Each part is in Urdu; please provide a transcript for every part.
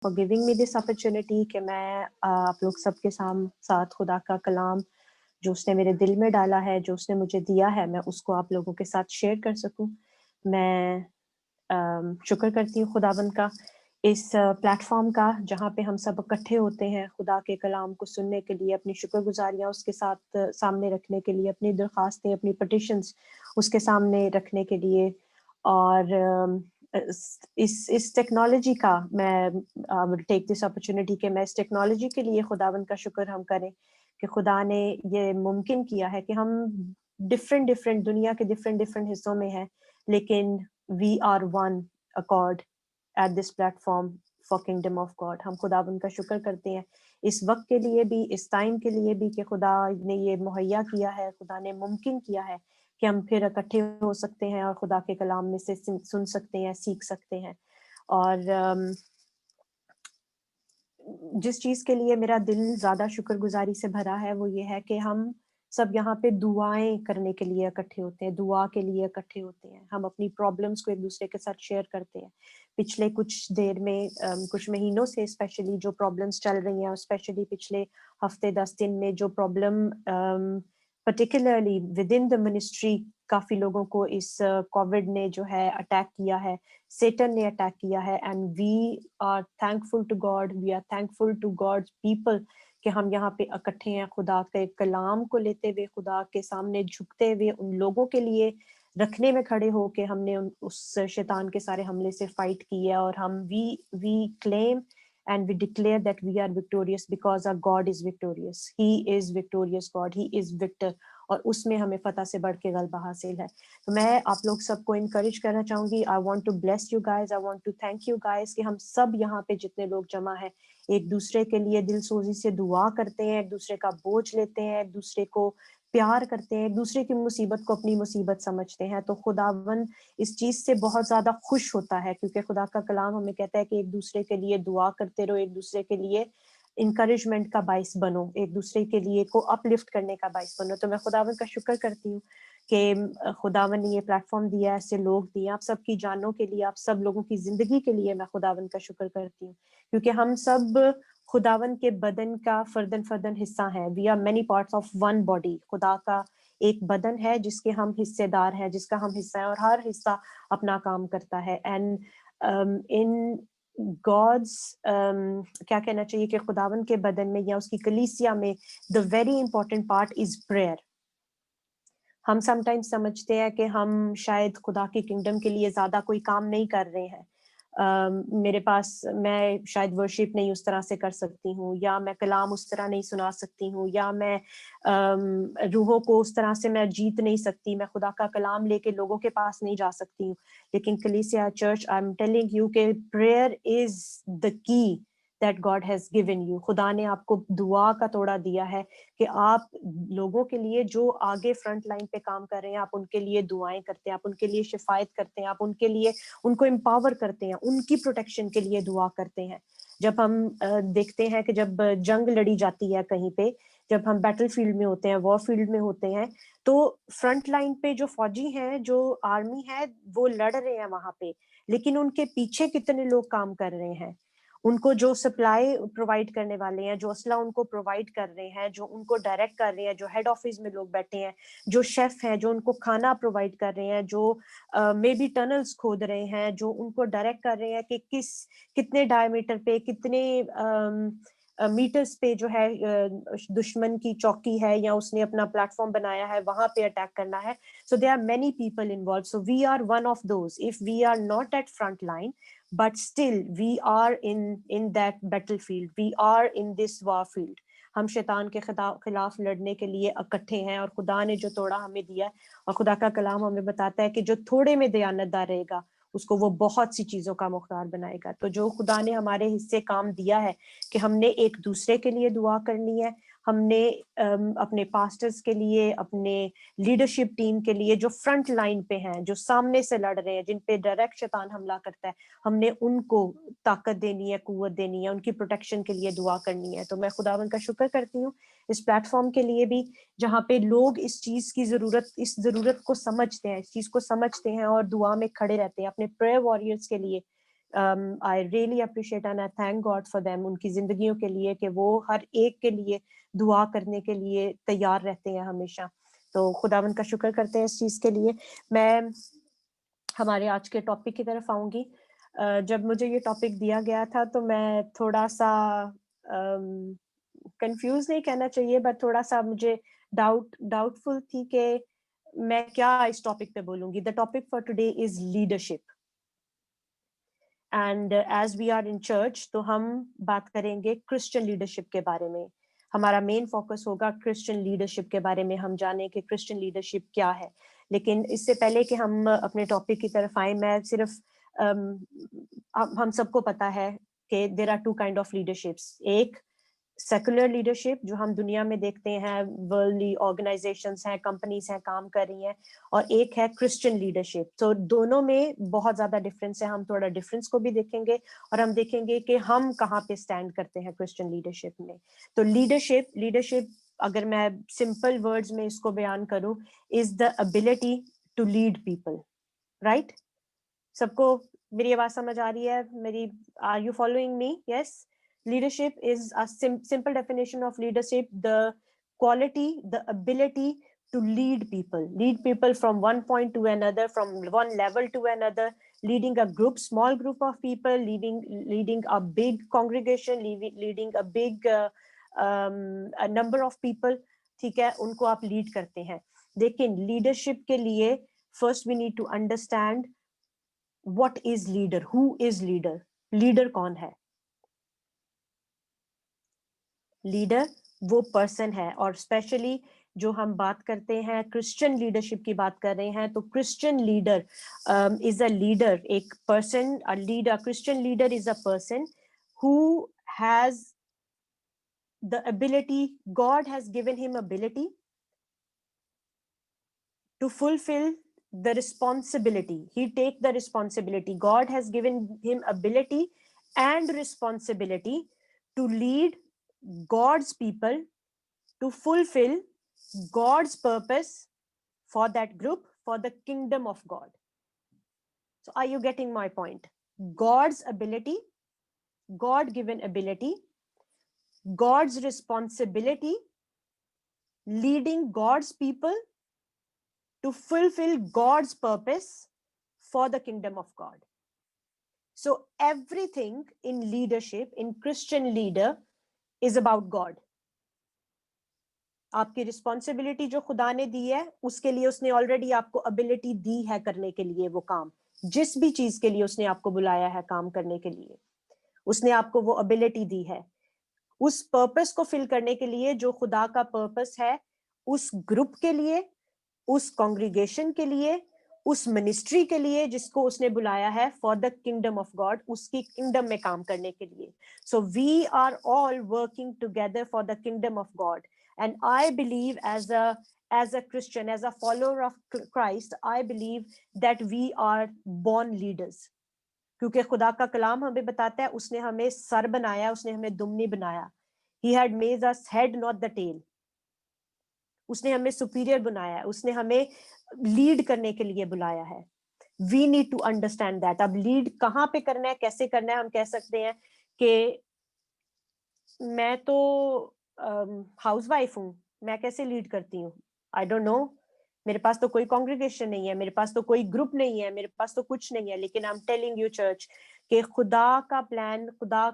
for giving me this opportunity کہ میں آپ لوگ سب کے ساتھ خدا کا کلام جو اس نے میرے دل میں ڈالا ہے، جو اس نے مجھے دیا ہے، میں اس کو آپ لوگوں کے ساتھ شیئر کر سکوں۔ میں شکر کرتی ہوں خداوند کا اس پلیٹ فارم کا، جہاں پہ ہم سب اکٹھے ہوتے ہیں خدا کے کلام کو سننے کے لیے، اپنی شکر گزاریاں اس کے ساتھ سامنے رکھنے کے لیے، اپنی درخواستیں، اپنی پٹیشنز اس کے سامنے رکھنے کے لیے۔ اور اس ٹیکنالوجی کا میں ٹیک دس اپرچونٹی کہ میں اس ٹیکنالوجی کے لیے خداوند کا شکر ہم کریں کہ خدا نے یہ ممکن کیا ہے کہ ہم ڈفرینٹ دنیا کے ڈفرینٹ حصوں میں ہیں، لیکن we are one accord at this platform for kingdom of God. ہم خداوند کا شکر کرتے ہیں اس وقت کے لیے بھی، اس ٹائم کے لیے بھی کہ خدا نے یہ مہیا کیا ہے، خدا نے ممکن کیا ہے کہ ہم پھر اکٹھے ہو سکتے ہیں اور خدا کے کلام میں سے سن سکتے ہیں، سیکھ سکتے ہیں۔ اور جس چیز کے لیے میرا دل زیادہ شکر گزاری سے بھرا ہے وہ یہ ہے کہ ہم سب یہاں پہ دعائیں کرنے کے لیے اکٹھے ہوتے ہیں، دعا کے لیے اکٹھے ہوتے ہیں، ہم اپنی پرابلمس کو ایک دوسرے کے ساتھ شیئر کرتے ہیں۔ پچھلے کچھ دیر میں کچھ مہینوں سے اسپیشلی جو پرابلمس چل رہی ہیں، اسپیشلی پچھلے ہفتے 10 دن میں جو problem particularly with in the ministry کافی لوگوں کو اس کووڈ نے جو ہے اٹیک کیا ہے، سیٹن نے اٹیک کیا ہے، and we are thankful to God, we are thankful to God people کہ ہم یہاں پہ اکٹھے ہیں، خدا کے کلام کو لیتے ہوئے، خدا کے سامنے جھکتے ہوئے، ان لوگوں کے لیے رکھنے میں کھڑے ہو کے ہم نے اس شیطان کے سارے حملے سے فائٹ کی ہے۔ اور ہم وی کلیم and we declare that we are victorious because our God is victorious. He is victorious God. He is victor. اور اس میں ہمیں فتح سے بڑھ کے غلبہ حاصل ہے۔ تو میں آپ لوگ سب کو انکریج کرنا چاہوں گی، I want to bless you guys, I want to thank you guys کہ ہم سب یہاں پہ جتنے لوگ جمع ہیں ایک دوسرے کے لیے دل سوزی سے دعا کرتے ہیں، ایک دوسرے کا بوجھ لیتے ہیں، ایک دوسرے کو پیار کرتے ہیں، ایک دوسرے کی مصیبت کو اپنی مصیبت سمجھتے ہیں۔ تو خداوند اس چیز سے بہت زیادہ خوش ہوتا ہے، کیونکہ خدا کا کلام ہمیں کہتا ہے کہ ایک دوسرے کے لیے دعا کرتے رہو، ایک دوسرے کے لیے انکریجمنٹ کا باعث بنو، ایک دوسرے کے لیے کو اپ لفٹ کرنے کا باعث بنو۔ تو میں خداوند کا شکر کرتی ہوں کہ خداوند نے یہ پلیٹ فارم دیا، ایسے لوگ دیے، آپ سب کی جانوں کے لیے، آپ سب لوگوں کی زندگی کے لیے میں خداوند کا شکر کرتی ہوں، کیونکہ ہم سب خداوند کے بدن کا فردن حصہ ہیں۔ We are many parts of one body. خدا کا ایک بدن ہے جس کے ہم حصے دار ہیں، جس کا ہم حصہ ہیں، اور ہر حصہ اپنا کام کرتا ہے۔ اینڈ ان گاڈز کیا کہنا چاہیے کہ خداوند کے بدن میں یا اس کی کلیسیا میں the very important part is prayer۔ ہم سم ٹائم سمجھتے ہیں کہ ہم شاید خدا کی کنگڈم کے لیے زیادہ کوئی کام نہیں کر رہے ہیں، میرے پاس میں شاید ورشپ نہیں اس طرح سے کر سکتی ہوں، یا میں کلام اس طرح نہیں سنا سکتی ہوں، یا میں روحوں کو اس طرح سے میں جیت نہیں سکتی، میں خدا کا کلام لے کے لوگوں کے پاس نہیں جا سکتی ہوں۔ لیکن کلیسیا church I am telling you کہ پریئر از دا کی that God has given you. خدا نے آپ کو دعا کا توڑا دیا ہے کہ آپ لوگوں کے لیے جو آگے فرنٹ لائن پہ کام کر رہے ہیں، آپ ان کے لیے دعائیں کرتے ہیں، آپ ان کے لیے شفایت کرتے ہیں، آپ ان کے لیے ان کو امپاور کرتے ہیں، ان کی پروٹیکشن کے لیے دعا کرتے ہیں۔ جب ہم دیکھتے ہیں کہ جب جنگ لڑی جاتی ہے کہیں پہ، جب ہم بیٹل فیلڈ میں ہوتے ہیں، وار فیلڈ میں ہوتے ہیں، تو فرنٹ لائن پہ جو فوجی ہیں، جو آرمی ہے، وہ لڑ رہے ہیں وہاں پہ، لیکن ان کے پیچھے کتنے لوگ کام کر رہے ہیں، ان کو جو سپلائی پرووائڈ کرنے والے ہیں، جو اسلحہ ان کو پرووائڈ کر رہے ہیں، جو ان کو ڈائریکٹ کر رہے ہیں، جو ہیڈ آفس میں لوگ بیٹھے ہیں، جو شیف ہیں، جو ان کو کھانا پرووائڈ کر رہے ہیں، جو مے بی ٹنلز کھود رہے ہیں، جو ان کو ڈائریکٹ کر رہے ہیں کہ کتنے ڈائی میٹر پہ، کتنے میٹرز پہ جو ہے دشمن کی چوکی ہے یا اس نے اپنا پلیٹ فارم بنایا ہے، وہاں پہ اٹیک کرنا ہے۔ So there are many people involved, so we are one of those if we are not at front line but still we are in that battlefield, we are in this war field۔ ہم شیطان کے خلاف لڑنے کے لیے اکٹھے ہیں، اور خدا نے جو توڑا ہمیں دیا ہے، اور خدا کا کلام ہمیں بتاتا ہے کہ جو تھوڑے میں دیانت دار رہے گا اس کو وہ بہت سی چیزوں کا مختار بنائے گا۔ تو جو خدا نے ہمارے حصے کام دیا ہے کہ ہم نے ایک دوسرے کے لیے دعا کرنی ہے، ہم نے اپنے پاسٹرز کے لیے، اپنے لیڈرشپ ٹیم کے لیے جو فرنٹ لائن پہ ہیں، جو سامنے سے لڑ رہے ہیں، جن پہ ڈائریکٹ شیطان حملہ کرتا ہے، ہم نے ان کو طاقت دینی ہے، قوت دینی ہے، ان کی پروٹیکشن کے لیے دعا کرنی ہے۔ تو میں خداوند کا شکر کرتی ہوں اس پلیٹ فارم کے لیے بھی، جہاں پہ لوگ اس چیز کی ضرورت کو سمجھتے ہیں، اس چیز کو سمجھتے ہیں اور دعا میں کھڑے رہتے ہیں اپنے پریئر واریئرز کے لیے I really appreciate and I thank God for them, ان کی زندگیوں کے لیے کہ وہ ہر ایک کے لیے دعا کرنے کے لیے تیار رہتے ہیں ہمیشہ. تو خداوند کا شکر کرتے ہیں اس چیز کے لیے. میں ہمارے آج کے ٹاپک کی طرف آؤں گی. جب مجھے یہ ٹاپک دیا گیا تھا تو میں تھوڑا سا کنفیوز نہیں کہنا چاہیے بٹ تھوڑا سا مجھے ڈاؤٹ فل تھی کہ میں کیا اس ٹاپک پہ بولوں گی. The topic for today is leadership. And as we are in church تو ہم بات کریں گے کرسچن لیڈرشپ کے بارے میں. ہمارا مین فوکس ہوگا کرسچن لیڈرشپ کے بارے میں. ہم جانیں کہ کرسچن لیڈرشپ کیا ہے. لیکن اس سے پہلے کہ ہم اپنے ٹاپک کی طرف آئیں, میں صرف ہم سب کو پتا ہے کہ there are two kind of leaderships. ایک سیکولر لیڈرشپ جو ہم دنیا میں دیکھتے ہیں, ورلڈلی آرگنائزیشنز ہیں, کمپنیز ہیں کام کر رہی ہیں, اور ایک ہے کرسچن لیڈرشپ. تو دونوں میں بہت زیادہ ڈفرینس ہے. ہم تھوڑا ڈفرینس کو بھی دیکھیں گے اور ہم دیکھیں گے کہ ہم کہاں پہ اسٹینڈ کرتے ہیں کرسچن لیڈرشپ میں. تو لیڈرشپ اگر میں سمپل ورڈز میں اس کو بیان کروں, is the ability to lead people. Right? سب کو میری آواز سمجھ آ رہی ہے میری؟ Are you following me? Yes. Leadership is a simple definition of leadership, the quality, the ability to lead people from one point to another, from one level to another, leading a group, small group of people, leading a big congregation, leading a big a number of people. ٹھیک ہے, ان کو آپ لیڈ کرتے ہیں. لیکن لیڈرشپ کے لیے first we need to understand what is leader, who is leader, leader کون ہے. لیڈر وہ پرسن ہے, اور اسپیشلی جو ہم بات کرتے ہیں کرسچن لیڈرشپ کی بات کر رہے ہیں, تو Christian leader is a leader, ایک person. Christian leader is a person who has the ability, God has given him ability to fulfill the responsibility. He take the responsibility. God has given him ability and responsibility to lead God's people to fulfill God's purpose for that group, for the kingdom of God. So are you getting my point? God's ability, God-given ability, God's responsibility, leading God's people to fulfill God's purpose for the kingdom of God. So everything in leadership, in Christian leader, is about God. آپ کی رسپانسبلٹی جو خدا نے دی ہے اس کے لیے اس نے آلریڈی آپ کو ابلٹی دی ہے کرنے کے لیے وہ کام. جس بھی چیز کے لیے اس نے آپ کو بلایا ہے کام کرنے کے لیے, اس نے آپ کو وہ ابلٹی دی ہے اس پرپس کو فل کرنے کے لیے جو خدا کا پرپس ہے, اس گروپ کے لیے, اس کانگریگیشن کے لیے, اس منسٹری کے لیے جس کو اس نے بلایا ہے for the kingdom of God, اس کی کنگڈم میں کام کرنے کے لیے. So we are all working together for the kingdom of God. And I believe as a Christian, as a follower of Christ, I believe that we are born leaders. کیونکہ خدا کا کلام ہمیں بتاتا ہے اس نے ہمیں سر بنایا, اس نے ہمیں دم نہیں بنایا. He had made us head, not the tail. اس نے ہمیں superior بنایا, اس نے ہمیں لیڈ کرنے کے لیے بلایا ہے. We need to understand that. اب لیڈ کہاں پہ کرنا ہے, کیسے کرنا ہے. ہم کہہ سکتے ہیں کہ میں تو ہاؤس وائف ہوں, میں کیسے لیڈ کرتی ہوں. آئی ڈونٹ نو, میرے پاس تو کوئی کانگریگیشن نہیں ہے, میرے پاس تو کوئی گروپ نہیں ہے, میرے پاس تو کچھ نہیں ہے. لیکن I am telling you church کہ خدا کا پلان, خدا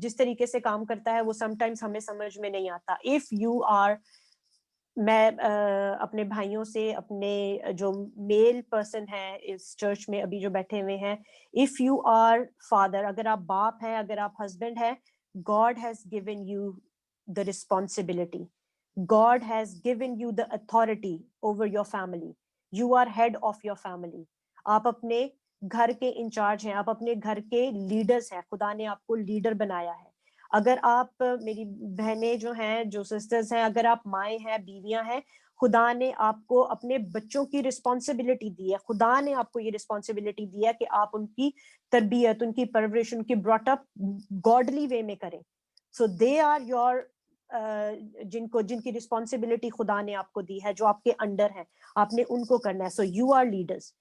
جس طریقے سے کام کرتا ہے وہ سم ٹائمز ہمیں سمجھ میں نہیں آتا. اف یو آر, میں اپنے بھائیوں سے, اپنے جو میل پرسن ہیں اس چرچ میں ابھی جو بیٹھے ہوئے ہیں, اف یو آر فادر, اگر آپ باپ ہیں, اگر آپ ہسبینڈ ہیں, God has given you the responsibility. God has given you the authority over your family. You are head of your family. آپ اپنے گھر کے انچارج ہیں, آپ اپنے گھر کے لیڈرز ہیں. خدا نے آپ کو لیڈر بنایا ہے. اگر آپ, میری بہنیں جو ہیں, جو سسٹرز ہیں, اگر آپ مائیں ہیں, بیویاں ہیں, خدا نے آپ کو اپنے بچوں کی رسپانسبلٹی دی ہے. خدا نے آپ کو یہ رسپانسبلٹی دی ہے کہ آپ ان کی تربیت, ان کی پرورش, ان کی براٹ اپ گاڈلی وے میں کریں. سو دے آر یور, جن کی رسپانسبلٹی خدا نے آپ کو دی ہے, جو آپ کے انڈر ہیں, آپ نے ان کو کرنا ہے. So you are leaders.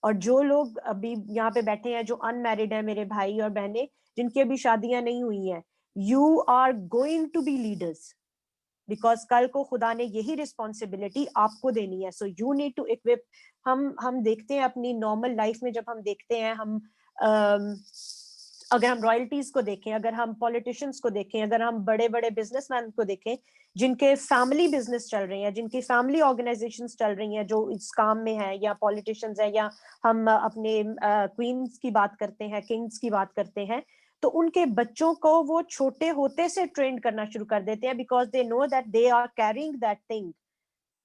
اور جو لوگ ابھی یہاں پہ بیٹھے ہیں جو ان میرڈ ہیں میرے بھائی اور بہنیں جن کی ابھی شادیاں نہیں ہوئی ہیں, you are going to be leaders, because کل کو خدا نے یہی رسپانسبلٹی آپ کو دینی ہے. So you need to اکوپ. ہم دیکھتے ہیں اپنی نارمل لائف میں, جب ہم دیکھتے ہیں اگر ہم رائلٹیز کو دیکھیں, اگر ہم پولیٹیشنز کو دیکھیں, اگر ہم بڑے بڑے بزنس مین کو دیکھیں جن کے فیملی بزنس چل رہے ہیں, جن کی فیملی آرگنائزیشنز چل رہی ہیں جو اس کام میں ہیں, یا پولیٹیشنز ہیں, یا ہم اپنے کوئینز کی بات کرتے ہیں, کنگز کی بات کرتے ہیں, تو ان کے بچوں کو وہ چھوٹے ہوتے سے ٹرینڈ کرنا شروع کر دیتے ہیں, because they know that they are carrying that thing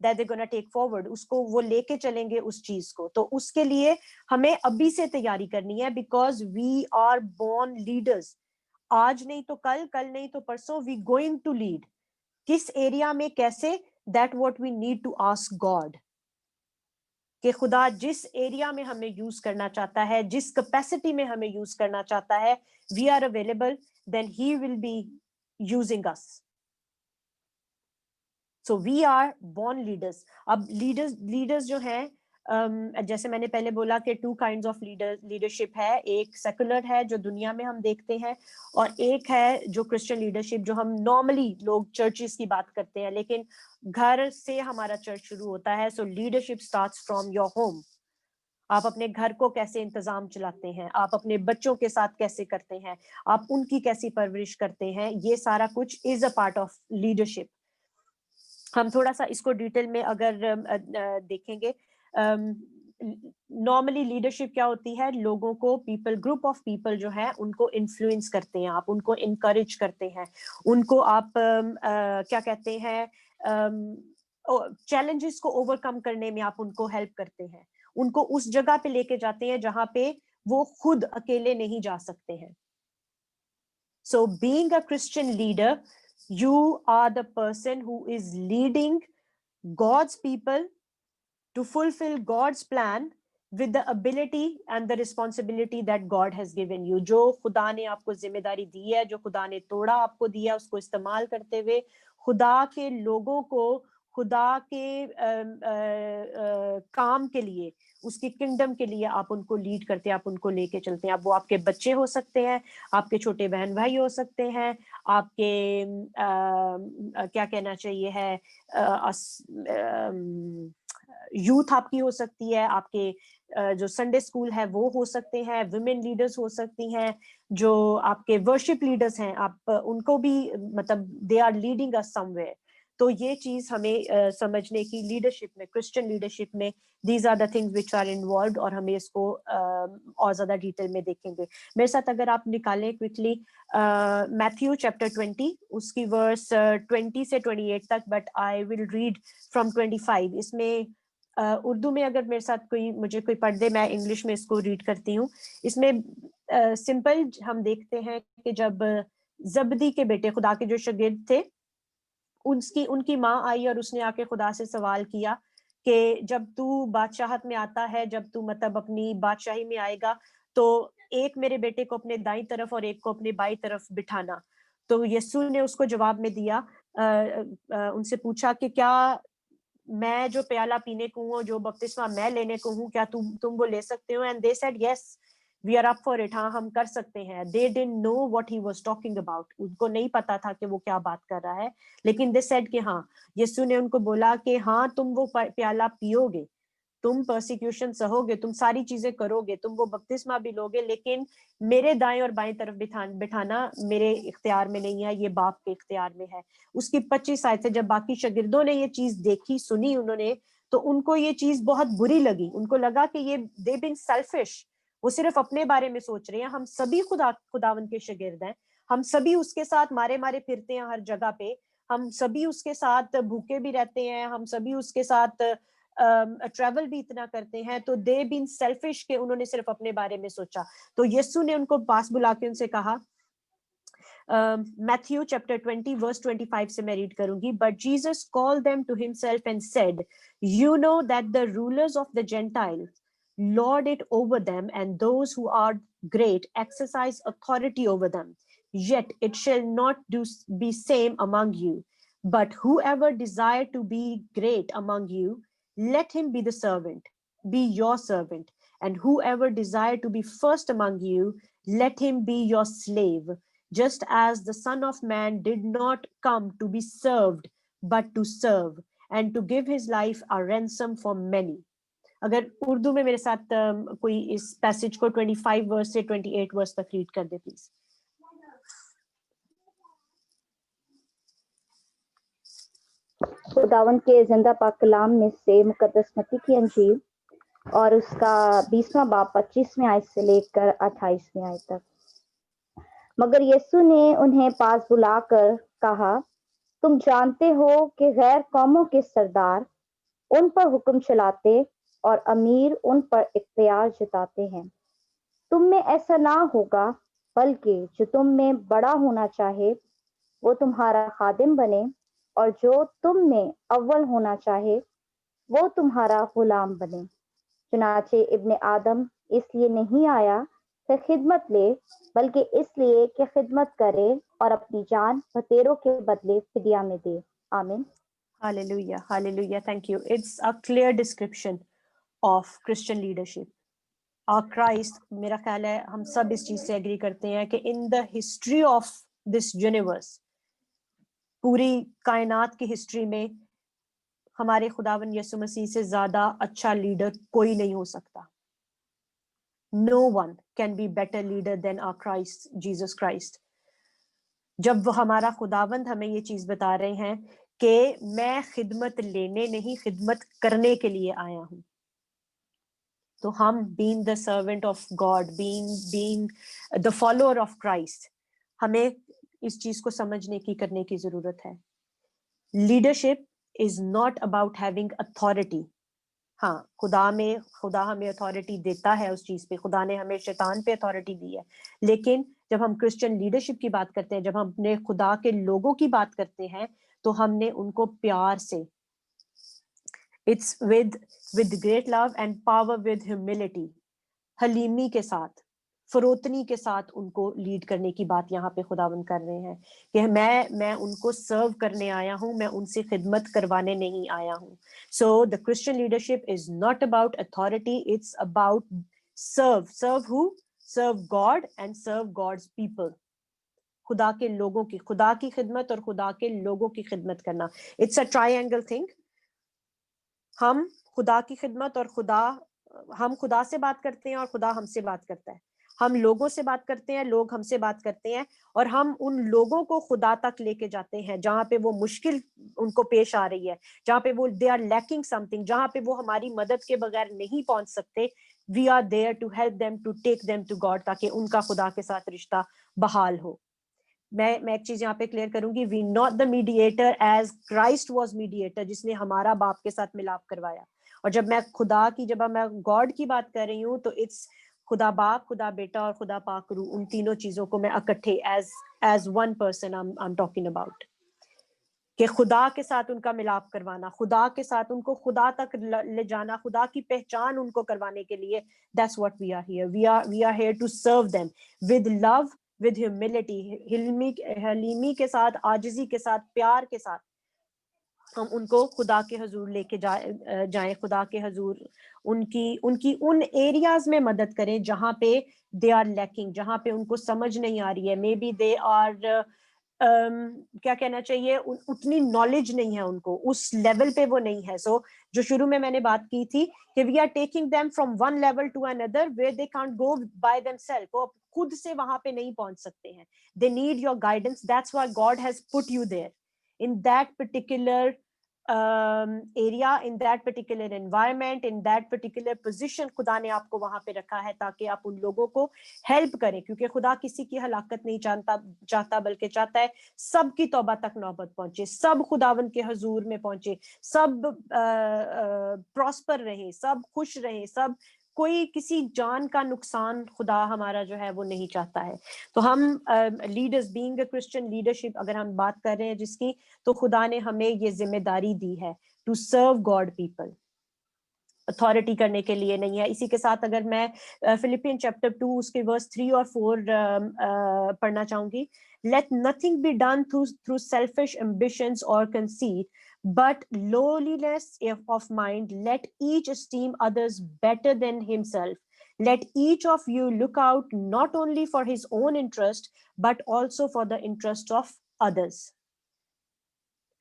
that they're gonna take forward, اس کو وہ لے کے چلیں گے اس چیز کو. تو اس کے لیے ہمیں ابھی سے تیاری کرنی ہے, because we are born leaders. آج نہیں تو کل, کل نہیں تو پرسوں, we going to lead. کس ایریا میں کیسے, that what we need to ask God. کہ خدا جس ایریا میں ہمیں یوز کرنا چاہتا ہے, جس کیپیسٹی میں ہمیں یوز کرنا چاہتا ہے, we are available, then he will be using us. So we are born leaders. اب لیڈرز جو ہیں, جیسے میں نے پہلے بولا کہ ٹو کائنڈز آف لیڈرشپ ہے, ایک سیکولر ہے جو دنیا میں ہم دیکھتے ہیں, اور ایک ہے جو کرسچن لیڈرشپ جو ہم نارملی لوگ چرچز کی بات کرتے ہیں, لیکن گھر سے ہمارا چرچ شروع ہوتا ہے. So leadership starts from your home. آپ اپنے گھر کو کیسے انتظام چلاتے ہیں, آپ اپنے بچوں کے ساتھ کیسے کرتے ہیں, آپ ان کی کیسی پرورش کرتے ہیں, یہ سارا کچھ از اے پارٹ آف لیڈرشپ. ہم تھوڑا سا اس کو ڈیٹیل میں اگر دیکھیں گے, نارملی لیڈرشپ کیا ہوتی ہے, لوگوں کو گروپ آف پیپل جو ہے ان کو انفلوئنس کرتے ہیں, آپ ان کو انکریج کرتے ہیں, ان کو آپ کیا کہتے ہیں, چیلنجز کو اوور کم کرنے میں آپ ان کو ہیلپ کرتے ہیں, ان کو اس جگہ پہ لے کے جاتے ہیں جہاں پہ وہ خود اکیلے نہیں جا سکتے ہیں. So being a Christian leader, you are the person who is leading God's people to fulfill God's plan with the ability and the responsibility that God has given you. جو خدا نے آپ کو ذمہ داری دی ہے, جو خدا نے توڑا آپ کو دیا, اس کو استعمال کرتے ہوئے خدا کے لوگوں کو خدا کے کام کے لیے, اس کی کنگڈم کے لیے آپ ان کو لیڈ کرتے ہیں, آپ ان کو لے کے چلتے ہیں. اب وہ آپ کے بچے ہو سکتے ہیں, آپ کے چھوٹے بہن بھائی ہو سکتے ہیں, آپ کے کیا کہنا چاہیے ہے, یوتھ آپ کی ہو سکتی ہے, آپ کے جو سنڈے اسکول ہے وہ ہو سکتے ہیں, ویمن لیڈرز ہو سکتی ہیں, جو آپ کے ورشپ لیڈرز ہیں, آپ ان کو بھی مطلب they are leading us somewhere. تو یہ چیز ہمیں سمجھنے کی, لیڈرشپ میں, کرسچن لیڈرشپ میں, these are the things which are involved, اور ہمیں اس کو اور زیادہ ڈیٹیل میں دیکھیں گے. میرے ساتھ اگر آپ نکالیں کوئکلی میتھیو چیپٹر 20, اس کی ورس 20 سے 28 تک, but I will read from 25. اس میں اردو میں اگر میرے ساتھ مجھے کوئی پڑھ دے, میں انگلش میں اس کو ریڈ کرتی ہوں. اس میں سمپل ہم دیکھتے ہیں کہ جب زبدی کے بیٹے, خدا کے جو شاگرد تھے, ان کی ماں آئی اور اس نے آ کے خدا سے سوال کیا کہ جب تو بادشاہت میں آتا ہے, جب تو مطلب اپنی بادشاہی میں آئے گا, تو ایک میرے بیٹے کو اپنے دائیں طرف اور ایک کو اپنے بائیں طرف بٹھانا. تو یسوع نے اس کو جواب میں دیا, ان سے پوچھا کہ کیا میں جو پیالہ پینے کو ہوں, جو بپتسمہ میں لینے کو ہوں, کیا تم وہ لے سکتے ہو؟ And they said yes we are up for it. ہاں ہم کر سکتے ہیں. They didn't know what he was talking about. ان کو نہیں پتا تھا کہ وہ کیا بات کر رہا ہے, لیکن دے سیڈ کہ ہاں. یسوع نے ان کو بولا کہ ہاں تم وہ پیالہ پیو گے, تم پرسیکیوشن سہو گے, تم ساری چیزیں کرو گے, تم وہ بپتسمہ بھی لو گے, لیکن میرے دائیں اور بائیں طرف بٹھانا میرے اختیار میں نہیں ہے, یہ باپ کے اختیار میں ہے. اس کی 25 آیت سے جب باقی شاگردوں نے یہ چیز دیکھی, سنی انہوں نے, تو ان کو یہ چیز بہت بری لگی. ان کو لگا کہ یہ دے بین سیلفش, وہ صرف اپنے بارے میں سوچ رہے ہیں. ہم سبھی خداوند کے شاگرد ہیں, ہم سبھی اس کے ساتھ مارے پھرتے ہیں ہر جگہ پہ, ہم سبھی اس کے ساتھ بھوکے بھی رہتے ہیں, ہم سبھی اس کے ساتھ ٹریول بھی اتنا کرتے ہیں. تو دے بین سیلفش کہ انہوں نے صرف اپنے بارے میں سوچا. تو یسوع نے ان کو پاس بلا کے ان سے کہا, Matthew chapter 20 verse 25 سے میں ریڈ کروں گی. But Jesus called them to himself and said, you know that the rulers of the Gentiles lord it over them, and those who are great exercise authority over them. Yet it shall not be same among you. But whoever desire to be great among you, let him be the servant, be your servant. and whoever desire to be first among you, let him be your slave, just as the Son of Man did not come to be served, but to serve, and to give his life a ransom for many. اگر اردو میں میرے ساتھ کوئی اس پیسج کو 25 ورس سے 28 ورس تک ریڈ کر دے پلیز. خداوند کے زندہ پاک کلام میں سے مقدس متی کی انجیل اور اس کا 20واں باب 25ویں آیت سے لے کر 28ویں آیت تک. مگر یسوع نے انہیں پاس بلا کر کہا، تم جانتے ہو کہ غیر قوموں کے سردار ان پر حکم چلاتے اور امیر ان پر اختیار جتاتے ہیں. تم میں ایسا نہ ہوگا، بلکہ جو تم میں بڑا ہونا چاہے وہ تمہارا خادم بنے، اور جو تم میں اول ہونا چاہے وہ تمہارا غلام بنے. چنانچہ ابن آدم اس لیے نہیں آیا کہ خدمت لے، بلکہ اس لیے کہ خدمت کرے اور اپنی جان بتیروں کے بدلے فدیہ میں دے. آمین. Hallelujah, hallelujah, thank you. It's a clear description of Christian leadership. Our Christ, میرا خیال ہے ہم سب اس چیز سے ایگری کرتے ہیں کہ in the history of this universe, پوری کائنات کی ہسٹری میں ہمارے خداوند یسوع مسیح سے زیادہ اچھا لیڈر کوئی نہیں ہو سکتا. No one can be better leader than our Christ, Jesus Christ. جب وہ ہمارا خداوند ہمیں یہ چیز بتا رہے ہیں کہ میں خدمت لینے نہیں خدمت کرنے کے لیے آیا ہوں، تو ہم being the servant of God, being the follower of Christ, ہمیں اس چیز کو سمجھنے کی کرنے کی ضرورت ہے. Leadership is not about having authority. ہاں خدا ہمیں اتھارٹی دیتا ہے اس چیز پہ، خدا نے ہمیں شیطان پہ اتھارٹی دی ہے، لیکن جب ہم کرسچن لیڈرشپ کی بات کرتے ہیں، جب ہم اپنے خدا کے لوگوں کی بات کرتے ہیں، تو ہم نے ان کو پیار سے، it's with great love and power, with humility، حلیمی کے ساتھ، فروتنی کے ساتھ ان کو لیڈ کرنے کی بات یہاں پہ خداوند کر رہے ہیں کہ میں ان کو سرو کرنے آیا ہوں، میں ان سے خدمت کروانے نہیں آیا ہوں. So the Christian leadership is not about authority, it's about serve who? Serve God and serve God's people. خدا کے لوگوں کی، خدا کی خدمت اور خدا کے لوگوں کی خدمت کرنا. It's a triangle thing. ہم خدا کی خدمت اور ہم خدا سے بات کرتے ہیں اور خدا ہم سے بات کرتا ہے، ہم لوگوں سے بات کرتے ہیں، لوگ ہم سے بات کرتے ہیں، اور ہم ان لوگوں کو خدا تک لے کے جاتے ہیں جہاں پہ وہ مشکل ان کو پیش آ رہی ہے، جہاں پہ وہ they are lacking something، جہاں پہ وہ ہماری مدد کے بغیر نہیں پہنچ سکتے. we are there to help them, to take them to God، تاکہ ان کا خدا کے ساتھ رشتہ بحال ہو. میں ایک چیز یہاں پہ کلیئر کروں گی، we not the mediator as Christ was mediator, جس نے ہمارا باپ کے ساتھ ملاپ کروایا. اور جب میں جب میں گاڈ کی بات کر رہی ہوں تو اٹس خدا باپ، خدا بیٹا اور خدا پاک روح، ان تینوں چیزوں کو میں اکٹھے as one person I'm talking about، کہ خدا کے ساتھ ان کا ملاپ کروانا، خدا کے ساتھ ان کو خدا تک لے جانا، خدا کی پہچان ان کو کروانے کے لیے. That's what we are here. We are here to serve them with love, with humility، حلیمی کے ساتھ، عاجزی کے ساتھ، پیار کے ساتھ ہم ان کو خدا کے حضور لے کے جائیں، خدا کے حضور ان کی ان ایریاز میں مدد کریں جہاں پہ they are lacking، جہاں پہ ان کو سمجھ نہیں آ رہی ہے، مے بی they are کیا کہنا چاہیے، اتنی نالج نہیں ہے ان کو، اس لیول پہ وہ نہیں ہے. سو جو شروع میں نے بات کی تھی کہ we are taking them from one level to another where they can't go by them self, وہ خود سے وہاں پہ نہیں پہنچ سکتے ہیں. They need your guidance. That's why God has put you there in that particular area, in that particular environment, in that particular position. خدا نے آپ کو وہاں پہ رکھا ہے تاکہ آپ ان لوگوں کو ہیلپ کریں، کیونکہ خدا کسی کی ہلاکت نہیں چاہتا بلکہ چاہتا ہے سب کی توبہ تک نوبت پہنچے، سب خداوند کے حضور میں پہنچے، سب پراسپر رہے، سب خوش رہے، سب کوئی کسی جان کا نقصان خدا ہمارا جو ہے وہ نہیں چاہتا ہے. تو ہم leaders being a Christian leadership اگر ہم بات کر رہے ہیں جس کی، تو خدا نے ہمیں یہ ذمہ داری دی ہے to serve God people, authority کرنے کے لیے نہیں ہے. اسی کے ساتھ اگر میں فلپین چیپٹر 2 اس کے ورس 3 اور 4 پڑھنا چاہوں گی. Let nothing be done through selfish ambitions or conceit, but lowliness of mind. Let each esteem others better than himself. let each of you look out not only for his own interest but also for the interest of others.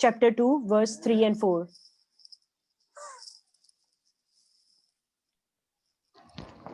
chapter 2 verse 3 and 4.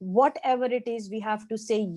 whatever it is we have to say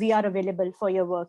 we are available for your work.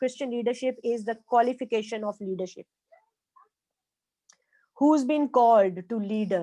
Christian leadership is the qualification of leadership. Who's been called to leader?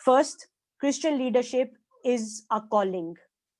First, Christian leadership is a calling.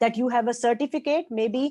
that you have a certificate. maybe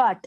but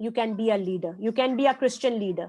you can be a leader, you can be a Christian leader.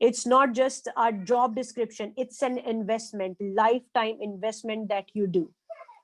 it's not just a job description, it's an investment, lifetime investment that you do.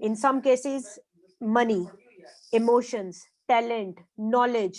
in some cases money, emotions, talent, knowledge,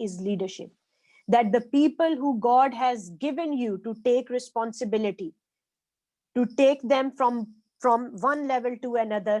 is leadership. That the people who God has given you to take responsibility, to take them from one level to another,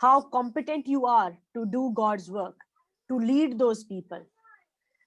how competent you are to do God's work, to lead those people.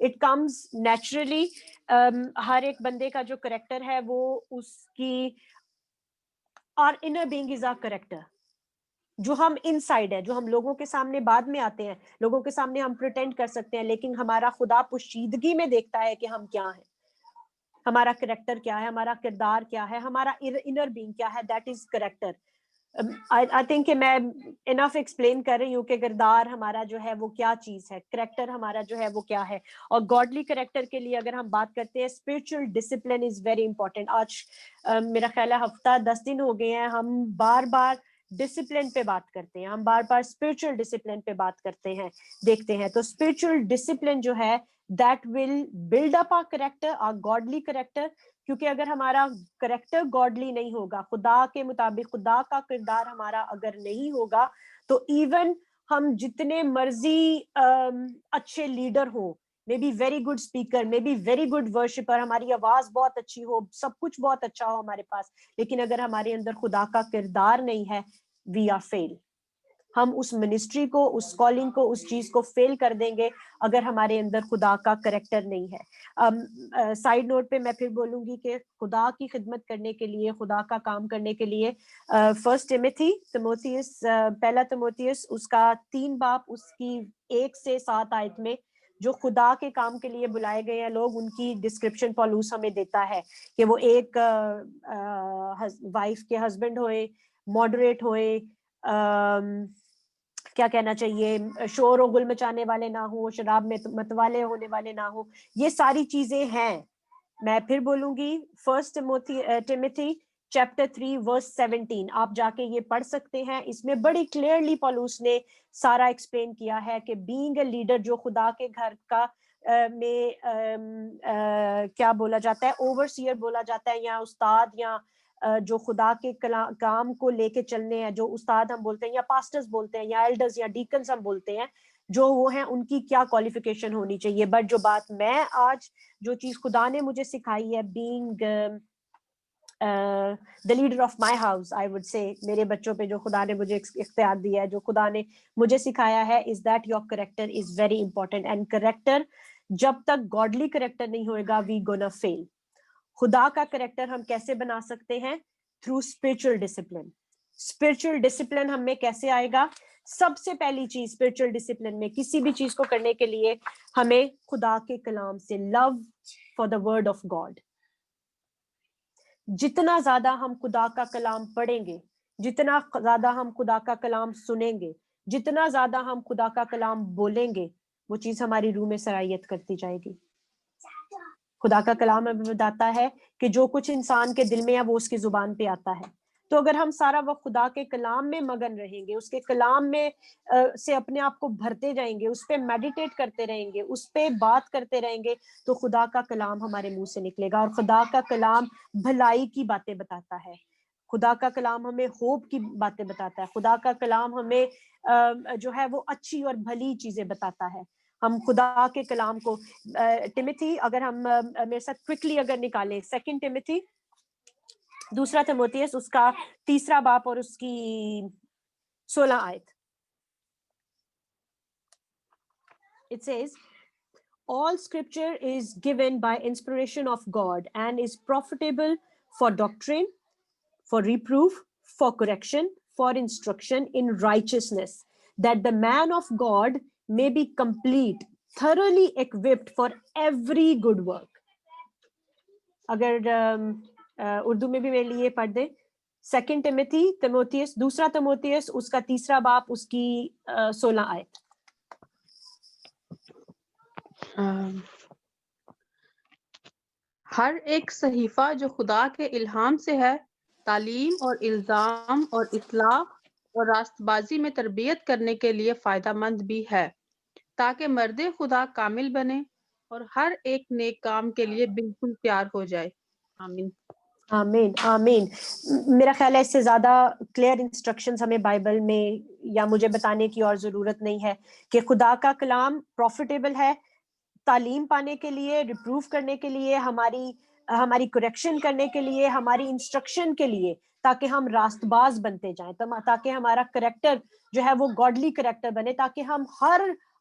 it comes naturally. ہر ایک بندے کا جو کریکٹر ہے وہ اس کی our inner being is our character, جو ہم ان سائڈ ہے, جو ہم لوگوں کے سامنے بعد میں آتے ہیں, لوگوں کے سامنے ہم پریٹینڈ کر سکتے ہیں, لیکن ہمارا خدا پوشیدگی میں دیکھتا ہے کہ ہم کیا ہیں, ہمارا کریکٹر کیا ہے, ہمارا کردار کیا ہے, ہمارا انر بینگ کیا ہے, that is character. I think کہ میں انف ایکسپلین کر رہی ہوں کہ کردار ہمارا جو ہے وہ کیا چیز ہے, کریکٹر ہمارا جو ہے وہ کیا ہے. اور گاڈلی کریکٹر کے لیے اگر ہم بات کرتے ہیں, spiritual discipline is very important. آج میرا خیال ہے ہفتہ 10 دن ہو گئے ہیں, ہم بار بار ڈسپلن پہ بات کرتے ہیں, ہم بار بار اسپرچل ڈسپلن پہ بات کرتے ہیں, دیکھتے ہیں. تو اسپرچل ڈسپلن جو ہے that will build up our character, our godly character. کیونکہ اگر ہمارا کریکٹر گاڈلی نہیں ہوگا, خدا کے مطابق خدا کا کردار ہمارا اگر نہیں ہوگا, تو ایون ہم جتنے مرضی اچھے لیڈر ہوں, may be very good speaker, may be very good worshipper, ہماری آواز بہت اچھی ہو, سب کچھ بہت اچھا ہو ہمارے پاس, لیکن اگر ہمارے اندر خدا کا کردار نہیں ہے, وی آر فیل. ہم اس منسٹری کو, اس کالنگ کو, اس چیز کو فیل کر دیں گے اگر ہمارے اندر خدا کا کریکٹر نہیں ہے. سائیڈ نوٹ پہ میں پھر بولوں گی کہ خدا کی خدمت کرنے کے لیے, خدا کا کام کرنے کے لیے فرسٹ تیموتھیوس, پہلا تیموتھیوس اس کا 3 باب اس کی 1 سے 7 آیت میں جو خدا کے کام کے لیے بلائے گئے ہیں لوگ, ان کی ڈسکرپشن پالوس ہمیں دیتا ہے کہ وہ ایک وائف کے ہسبینڈ ہوئے, ماڈریٹ ہوئے, کیا کہنا چاہیے, شور و گل مچانے والے نہ ہوں, شراب میں متوالے ہونے والے نہ ہوں. یہ ساری چیزیں ہیں. میں پھر بولوں گی فرسٹ ٹیموتھی چیپٹر 3 ورس 17, آپ جا کے یہ پڑھ سکتے ہیں. اس میں بڑی کلیئرلی پالوس نے سارا ایکسپلین کیا ہے کہ بینگ اے لیڈر, جو خدا کے گھر کا میں کیا بولا جاتا ہے, اوورسیئر بولا جاتا ہے, یا استاد, یا جو خدا کے کام کو لے کے چلنے ہیں, جو استاد ہم بولتے ہیں, یا پاسٹرز بولتے ہیں, یا ایلڈرز یا ڈیکنز ہم بولتے ہیں, جو وہ ہیں, ان کی کیا کوالیفیکیشن ہونی چاہیے. بٹ جو بات میں آج, جو چیز خدا نے مجھے سکھائی ہے, being the leader of my house, I would say, میرے بچوں پہ جو خدا نے مجھے اختیار دیا ہے, جو خدا نے مجھے سکھایا ہے, is that your character is very important. And character, جب تک godly character نہیں ہوئے گا, we gonna fail. خدا کا کریکٹر ہم کیسے بنا سکتے ہیں؟ Through spiritual discipline. Spiritual discipline ہم میں کیسے آئے گا؟ سب سے پہلی چیز اسپرچل ڈسپلن میں, کسی بھی چیز کو کرنے کے لیے ہمیں خدا کے کلام سے love for the word of God. جتنا زیادہ ہم خدا کا کلام پڑھیں گے, جتنا زیادہ ہم خدا کا کلام سنیں گے, جتنا زیادہ ہم خدا کا کلام بولیں گے, وہ چیز ہماری روح میں سرایت کرتی جائے گی. خدا کا کلام ہمیں بتاتا ہے کہ جو کچھ انسان کے دل میں ہے وہ اس کی زبان پہ آتا ہے. تو اگر ہم سارا وقت خدا کے کلام میں مگن رہیں گے, اس کے کلام میں سے اپنے آپ کو بھرتے جائیں گے, اس پہ میڈیٹیٹ کرتے رہیں گے, اس پہ بات کرتے رہیں گے, تو خدا کا کلام ہمارے منہ سے نکلے گا. اور خدا کا کلام بھلائی کی باتیں بتاتا ہے, خدا کا کلام ہمیں ہوپ کی باتیں بتاتا ہے, خدا کا کلام ہمیں جو ہے وہ اچھی اور بھلی چیزیں بتاتا ہے. ہم خدا کے کلام کو, ٹیموتھی اگر ہم میرے ساتھ کوئکلی اگر نکالیں, 2 ٹیموتھی, دوسرا تیموتھیوس اس کا 3 باب اور اس کی 16 آیت. It says, all scripture is given by inspiration of God and is profitable for doctrine, for reproof, for correction, for instruction in righteousness, that the man of God may be complete, thoroughly equipped for every good work. اگر اردو میں بھی میرے لیے پڑھ دیں, 2 تیموتھیوس, دوسرا تیموتھیوس اس کا 3 باب اس کی 16 آیت. ہر ایک صحیفہ جو خدا کے الہام سے ہے, تعلیم اور الزام اور اصلاح اور راست بازی میں تربیت کرنے کے لیے فائدہ مند بھی ہے, تاکہ مرد خدا کامل بنے اور ہر ایک نیک کام کے لیے بالکل تیار ہو جائے. آمین. آمین آمین. میرا خیال ہے اس سے زیادہ کلیئر انسٹرکشنز ہمیں بائبل میں یا مجھے بتانے کی اور ضرورت نہیں ہے کہ خدا کا کلام پروفیٹیبل ہے تعلیم پانے کے لیے, ریپروف کرنے کے لیے, ہماری کریکشن کرنے کے لیے, ہماری انسٹرکشن کے لیے, تاکہ ہم راست باز بنتے جائیں, تاکہ ہمارا کریکٹر جو ہے وہ گاڈلی کریکٹر بنے, تاکہ ہم ہر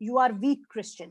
you are weak Christian.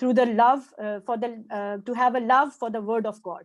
through the love to have a love for the word of God.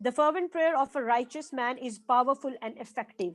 The fervent prayer of a righteous man is powerful and effective.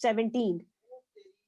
17,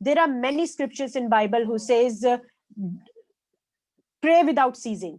There are many scriptures in Bible who says pray without ceasing,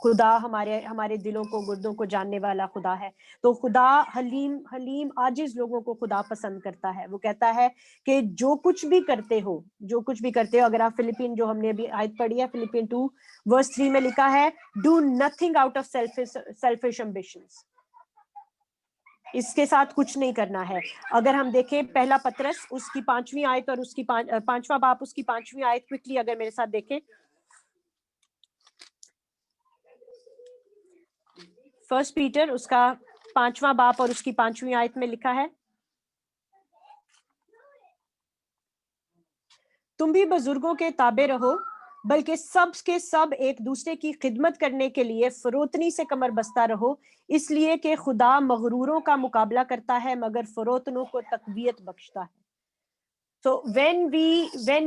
خدا ہمارے دلوں کو گردوں کو جاننے والا خدا ہے. تو خدا حلیم عاجز لوگوں کو خدا پسند کرتا ہے. وہ کہتا ہے کہ جو کچھ بھی کرتے ہو اگر آپ فلپین جو ہم نے ابھی آیت پڑھی ہے فلپین 2:3 میں لکھا ہے do nothing out of selfish ambitions. اس کے ساتھ کچھ نہیں کرنا ہے. اگر ہم دیکھیں پہلا پطرس اس کی 5ویں آیت اور اس کی 5واں باب اس کی 5ویں آیت کوئکلی اگر میرے ساتھ دیکھیں. فرسٹ پیٹر اس کا 5واں باب اور اس کی 5ویں آیت میں لکھا ہے تم بھی بزرگوں کے تابع رہو بلکہ سب کے سب ایک دوسرے کی خدمت کرنے کے لیے فروتنی سے کمر بستہ رہو اس لیے کہ خدا مغروروں کا مقابلہ کرتا ہے مگر فروتنوں کو تقویت بخشتا ہے. So when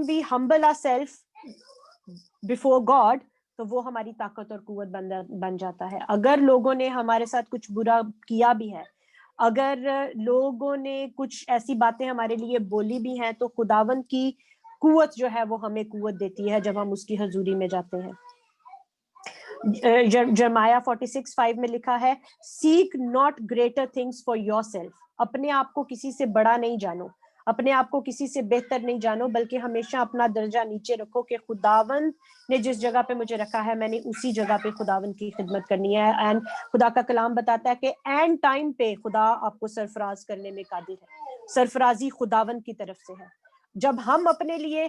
we humble ourselves before God تو وہ ہماری طاقت اور قوت بن جاتا ہے. اگر لوگوں نے ہمارے ساتھ کچھ برا کیا بھی ہے, اگر لوگوں نے کچھ ایسی باتیں ہمارے لیے بولی بھی ہیں تو خداوند کی قوت جو ہے وہ ہمیں قوت دیتی ہے جب ہم اس کی حضوری میں جاتے ہیں. جرمایہ 46:5 میں لکھا ہے seek not greater things for yourself. اپنے آپ کو کسی سے بڑا نہیں جانو, اپنے آپ کو کسی سے بہتر نہیں جانو, بلکہ ہمیشہ اپنا درجہ نیچے رکھو کہ خداوند نے جس جگہ پہ مجھے رکھا ہے میں نے اسی جگہ پہ خداوند کی خدمت کرنی ہے. اینڈ خدا کا کلام بتاتا ہے کہ اینڈ ٹائم پہ خدا آپ کو سرفراز کرنے میں قادر ہے. سرفرازی خداوند کی طرف سے ہے. جب ہم اپنے لیے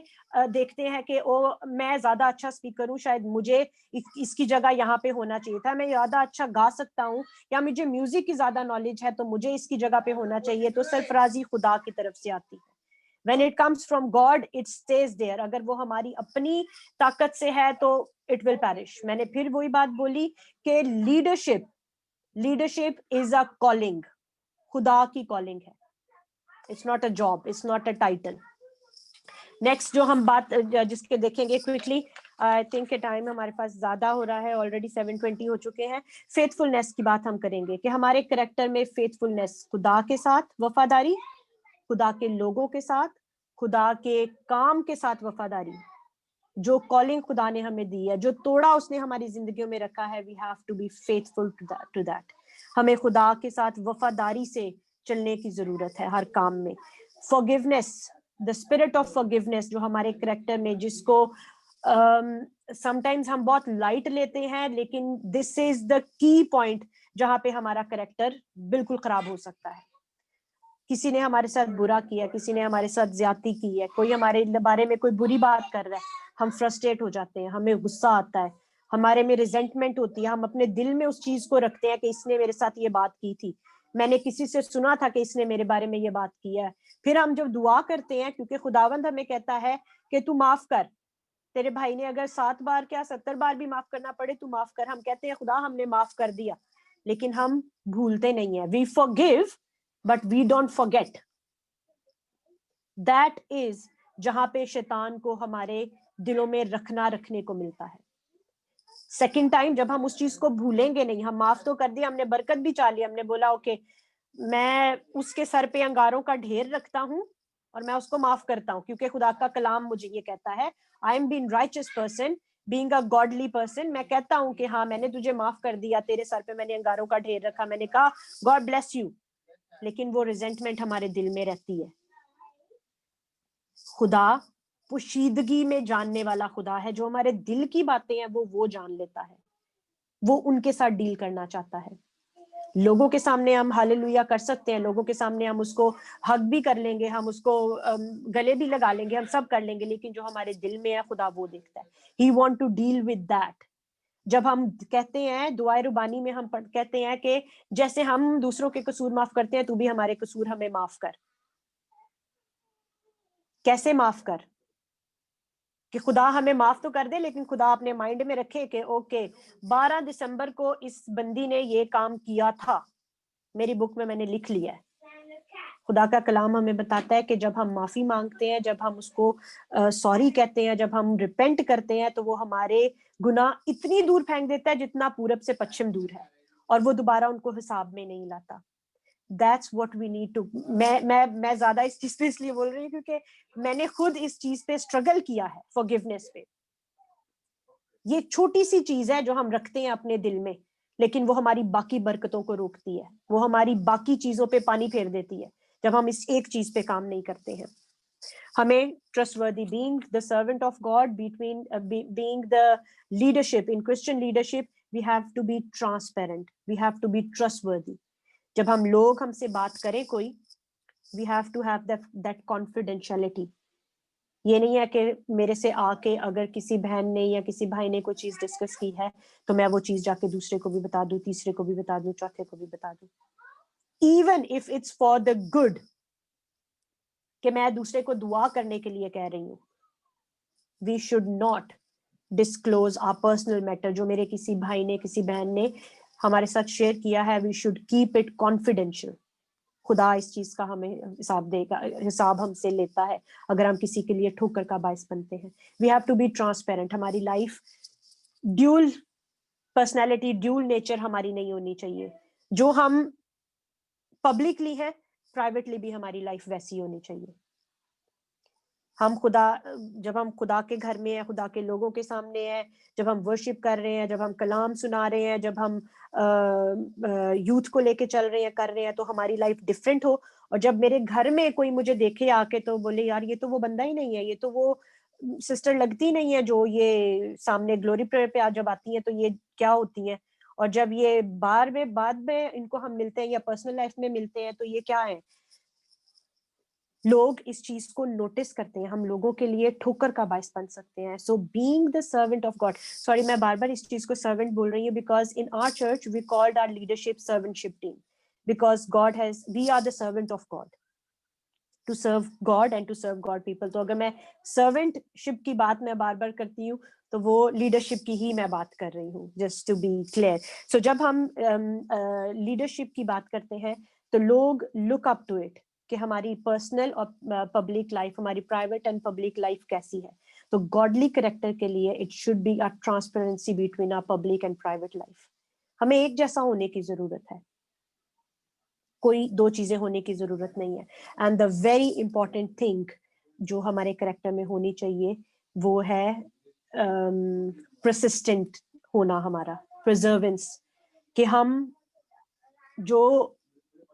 دیکھتے ہیں کہ میں زیادہ اچھا اسپیکر ہوں, شاید مجھے اس کی جگہ یہاں پہ ہونا چاہیے تھا, میں زیادہ اچھا گا سکتا ہوں یا مجھے میوزک کی زیادہ نالج ہے تو مجھے اس کی جگہ پہ ہونا چاہیے, تو سرفرازی خدا کی طرف سے آتی ہے. When it comes from God, it stays there. اگر وہ ہماری اپنی طاقت سے ہے تو it will perish. میں نے پھر وہی بات بولی کہ leadership is a calling. خدا کی calling ہے. It's not a job. It's not a title. Next جو ہم بات جس کے دیکھیں گے کوئکلی, آئی تھنک ٹائم ہمارے پاس زیادہ ہو رہا ہے, آلریڈی 7:20 ہو چکے ہیں. فیتھفلنس کی بات ہم کریں گے کہ ہمارے کریکٹر میں فیتھفلنس, خدا کے ساتھ وفاداری, خدا کے لوگوں کے ساتھ, خدا کے کام کے ساتھ وفاداری, جو کالنگ خدا نے ہمیں دی ہے, جو توڑا اس نے ہماری زندگیوں میں رکھا ہے, we have to be faithful to that. ہمیں خدا کے ساتھ وفاداری سے چلنے کی ضرورت ہے ہر کام میں. forgiveness, the spirit of forgiveness جو ہمارے کریکٹر میں, جس کو sometimes ہم بہت لائٹ لیتے ہیں, لیکن this is the key point جہاں پہ ہمارا کریکٹر بالکل خراب ہو سکتا ہے. کسی نے ہمارے ساتھ برا کیا, کسی نے ہمارے ساتھ زیادتی کی ہے, کوئی ہمارے بارے میں کوئی بری بات کر رہا ہے, ہم فرسٹریٹ ہو جاتے ہیں, ہمیں غصہ آتا ہے, ہمارے میں ریزنٹمنٹ ہوتی ہے, ہم اپنے دل میں اس چیز کو رکھتے ہیں کہ اس نے میرے ساتھ یہ بات کی تھی, میں نے کسی سے سنا تھا کہ اس نے میرے بارے میں یہ بات کی ہے. پھر ہم جب دعا کرتے ہیں, کیونکہ خداوند ہمیں کہتا ہے کہ تو معاف کر, تیرے بھائی نے اگر 7 بار کیا 70 بار بھی معاف کرنا پڑے تو معاف کر. ہم کہتے ہیں خدا ہم نے معاف کر دیا, لیکن ہم بھولتے نہیں ہیں. we forgive but we don't forget. that is جہاں پہ شیطان کو ہمارے دلوں میں رکھنے کو ملتا ہے. سیکنڈ ٹائم جب ہم اس چیز کو بھولیں گے نہیں, ہم معاف تو کر دیا, ہم نے برکت بھی چاہ لی, ہم نے بولا اوکے میں اس کے سر پہ انگاروں کا ڈھیر رکھتا ہوں اور میں اس کو معاف کرتا ہوں, کیونکہ خدا کا کلام مجھے یہ کہتا ہے I am being righteous person, being a godly person, میں کہتا ہوں کہ ہاں میں نے تجھے معاف کر دیا, تیرے سر پہ میں نے انگاروں کا ڈھیر رکھا, میں نے کہا God bless you, لیکن وہ ریزنٹمنٹ ہمارے دل میں رہتی ہے. خدا پوشیدگی میں جاننے والا خدا ہے, جو ہمارے دل کی باتیں ہیں وہ جان لیتا ہے, وہ ان کے ساتھ ڈیل کرنا چاہتا ہے. لوگوں کے سامنے ہم ہاللویا کر سکتے ہیں, لوگوں کے سامنے ہم اس کو حق بھی کر لیں گے, ہم اس کو گلے بھی لگا لیں گے, ہم سب کر لیں گے, لیکن جو ہمارے دل میں ہے خدا وہ دیکھتا ہے. He want to deal with that. جب ہم کہتے ہیں دعائے ربانی میں ہم کہتے ہیں کہ جیسے ہم دوسروں کے قصور معاف کرتے ہیں تو بھی ہمارے قصور ہمیں معاف کر. کیسے معاف کر؟ کہ خدا ہمیں معاف تو کر دے, لیکن خدا اپنے مائنڈ میں رکھے کہ اوکے 12 دسمبر کو اس بندی نے یہ کام کیا تھا, میری بک میں نے لکھ لیا ہے. خدا کا کلام ہمیں بتاتا ہے کہ جب ہم معافی مانگتے ہیں, جب ہم اس کو سوری کہتے ہیں, جب ہم ریپینٹ کرتے ہیں, تو وہ ہمارے گناہ اتنی دور پھینک دیتا ہے جتنا پورب سے پچھم دور ہے, اور وہ دوبارہ ان کو حساب میں نہیں لاتا. That's what we need to. میں زیادہ اس چیز پہ اس لیے بول رہی ہوں کیونکہ میں نے خود اس چیز پہ اسٹرگل کیا ہے, forgiveness پہ. یہ چھوٹی سی چیز ہے جو ہم رکھتے ہیں اپنے دل میں, لیکن وہ ہماری باقی برکتوں کو روکتی ہے, وہ ہماری باقی چیزوں پہ پانی پھیر دیتی ہے جب ہم اس ایک چیز پہ کام نہیں کرتے ہیں. ہمیں trustworthy, being the servant of God, being the leadership in Christian leadership, we have to be transparent, we have to be trustworthy. جب ہم لوگ ہم سے بات کریں کوئی, we have to have that confidentiality. یہ نہیں ہے کہ میرے سے آ کے اگر کسی بہن نے یا کسی بھائی نے کوئی چیز ڈسکس کی ہے تو میں وہ چیز جا کے دوسرے کو بھی بتا دوں, تیسرے کو بھی بتا دوں, چوتھے کو بھی بتا دوں, even if it's for the good, کہ میں دوسرے کو دعا کرنے کے لیے کہہ رہی ہوں. We should not disclose our personal matter. جو میرے کسی بھائی نے, کسی بہن نے ہمارے ساتھ شیئر کیا ہے, we should keep it confidential. خدا اس چیز کا ہمیں حساب دے گا, حساب ہم سے لیتا ہے اگر ہم کسی کے لیے ٹھوکر کا باعث بنتے ہیں. We have to be transparent. ہماری life dual personality, dual nature ہماری نہیں ہونی چاہیے. جو ہم پبلکلی ہیں, پرائیویٹلی بھی ہماری لائف ویسی ہونی چاہیے. ہم جب ہم خدا کے گھر میں ہیں, خدا کے لوگوں کے سامنے ہیں, جب ہم ورشپ کر رہے ہیں, جب ہم کلام سنا رہے ہیں, جب ہم یوتھ کو لے کے چل رہے ہیں, کر رہے ہیں, تو ہماری لائف ڈفرینٹ ہو. اور جب میرے گھر میں کوئی مجھے دیکھے آ کے تو بولے یار یہ تو وہ بندہ ہی نہیں ہے, یہ تو وہ سسٹر لگتی نہیں ہے جو یہ سامنے گلوری پریئر پہ جب آتی ہیں تو یہ کیا ہوتی ہیں, اور جب یہ بعد میں ان کو ہم ملتے ہیں یا پرسنل لائف میں ملتے ہیں تو یہ کیا ہے. لوگ اس چیز کو نوٹس کرتے ہیں, ہم لوگوں کے لیے ٹھوکر کا باعث بن سکتے ہیں. So being the servant of God, sorry میں بار بار اس چیز کو سرونٹ بول رہی ہوں, because in our church we called our leadership servantship team, because we are the servant of God to serve God and to serve God people. تو اگر میں سرونٹ شپ کی بات میں بار بار کرتی ہوں تو وہ لیڈرشپ کی ہی میں بات کر رہی ہوں, جسٹ ٹو بی کلیئر. سو جب ہم لیڈرشپ کی بات کرتے ہیں تو لوگ لک اپ ٹو اٹ کہ ہماری پرسنل اور پبلک لائف, ہماری پرائیویٹ اینڈ پبلک لائف کیسی ہے. تو گاڈلی کریکٹر کے لیے it should be a transparency between our public and private life. ہمیں ایک جیسا ہونے کی ضرورت ہے, کوئی دو چیزیں ہونے کی ضرورت نہیں ہے. And the very important thing جو ہمارے کریکٹر میں ہونی چاہیے وہ ہے پرسسٹنٹ ہونا, ہمارا پرزرونس, کہ ہم جو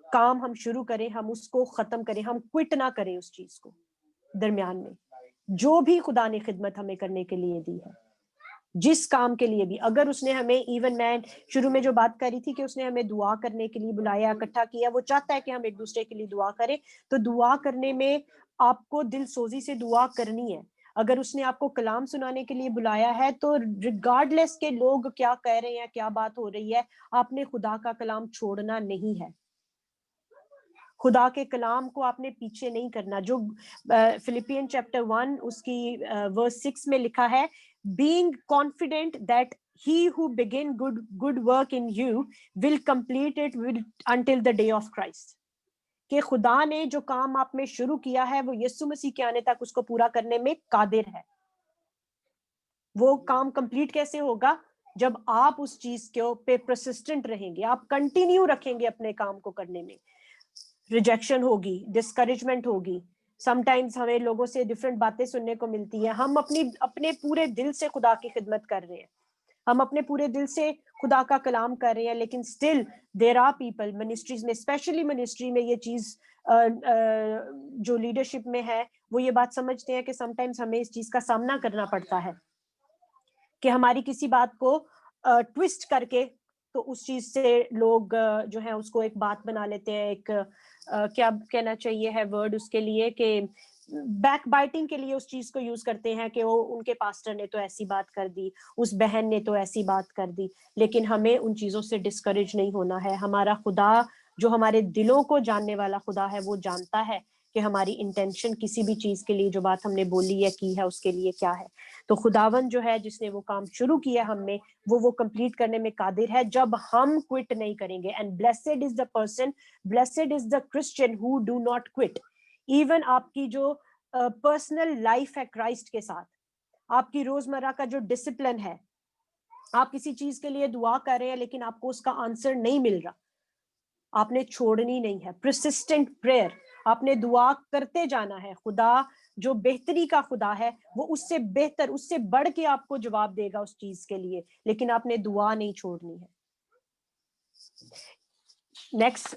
کام ہم شروع کریں ہم اس کو ختم کریں, ہم کوئٹ نہ کریں اس چیز کو درمیان میں. جو بھی خدا نے خدمت ہمیں کرنے کے لیے دی ہے, جس کام کے لیے بھی, اگر اس نے ہمیں, ایون میں شروع میں جو بات کری تھی کہ اس نے ہمیں دعا کرنے کے لیے بلایا, اکٹھا کیا, وہ چاہتا ہے کہ ہم ایک دوسرے کے لیے دعا کریں. تو دعا کرنے میں آپ کو دل سوزی سے دعا کرنی ہے. اگر اس نے آپ کو کلام سنانے کے لیے بلایا ہے تو ریگارڈ لیس کہ لوگ کیا کہہ رہے ہیں, کیا بات ہو رہی ہے, آپ نے خدا کا کلام چھوڑنا نہیں ہے. خدا کے کلام کو آپ نے پیچھے نہیں کرنا. جو فلپین چیپٹر 1 اس کی ورس 6 میں لکھا ہے, being confident that he who begin good work in you will complete it until the day of Christ. کہ خدا نے جو کام آپ میں شروع کیا ہے وہ یسوع مسیح کے آنے تک اس کو پورا کرنے میں قادر ہے. وہ کام کمپلیٹ کیسے ہوگا؟ جب آپ اس چیز پہ پرسسٹنٹ رہیں گے, آپ کنٹینیو رکھیں گے اپنے کام کو کرنے میں. ریجیکشن ہوگی, ڈسکریجمنٹ ہوگی, سم ٹائمز ہمیں لوگوں سے ڈفرینٹ باتیں سننے کو ملتی ہیں. ہم اپنے پورے دل سے خدا کی خدمت کر رہے ہیں, ہم اپنے پورے دل سے خدا کا کلام کر رہے ہیں, لیکن still there are people ministries میں, اسپیشلی منسٹری میں یہ چیز جو لیڈرشپ میں ہے وہ یہ بات سمجھتے ہیں کہ سم ٹائمز ہمیں اس چیز کا سامنا کرنا پڑتا ہے کہ ہماری کسی بات کو ٹویسٹ کر کے تو اس چیز سے لوگ جو ہے اس کو ایک بات بنا لیتے ہیں, ایک کیا کہنا چاہیے ہے ورڈ اس کے لیے, کہ بیک بائٹنگ کے لیے اس چیز کو یوز کرتے ہیں کہ وہ ان کے پاسٹر نے تو ایسی بات کر دی, اس بہن نے تو ایسی بات کر دی. لیکن ہمیں ان چیزوں سے ڈسکریج نہیں ہونا ہے. ہمارا خدا جو ہمارے دلوں کو جاننے والا خدا ہے وہ جانتا ہے کہ ہماری انٹینشن کسی بھی چیز کے لیے جو بات ہم نے بولی ہے کی ہے اس کے لیے کیا ہے. تو خداوند جو ہے جس نے وہ کام شروع کیا ہم میں وہ کمپلیٹ کرنے میں قادر ہے جب ہم کوئٹ نہیں کریں گے. And blessed is the person, blessed is the Christian who do not quit. Even آپ کی جو پرسنل لائف ہے کرائسٹ کے ساتھ, آپ کی روزمرہ کا جو ڈسپلن ہے, آپ کسی چیز کے لیے دعا کر رہے ہیں لیکن آپ کو اس کا آنسر نہیں مل رہا, آپ نے چھوڑنی نہیں ہے. پرسسٹنٹ پریئر, آپ نے دعا کرتے جانا ہے. خدا جو بہتری کا خدا ہے وہ اس سے بہتر, اس سے بڑھ کے آپ کو جواب دے گا اس چیز کے لیے, لیکن آپ نے دعا نہیں چھوڑنی ہے. نیکسٹ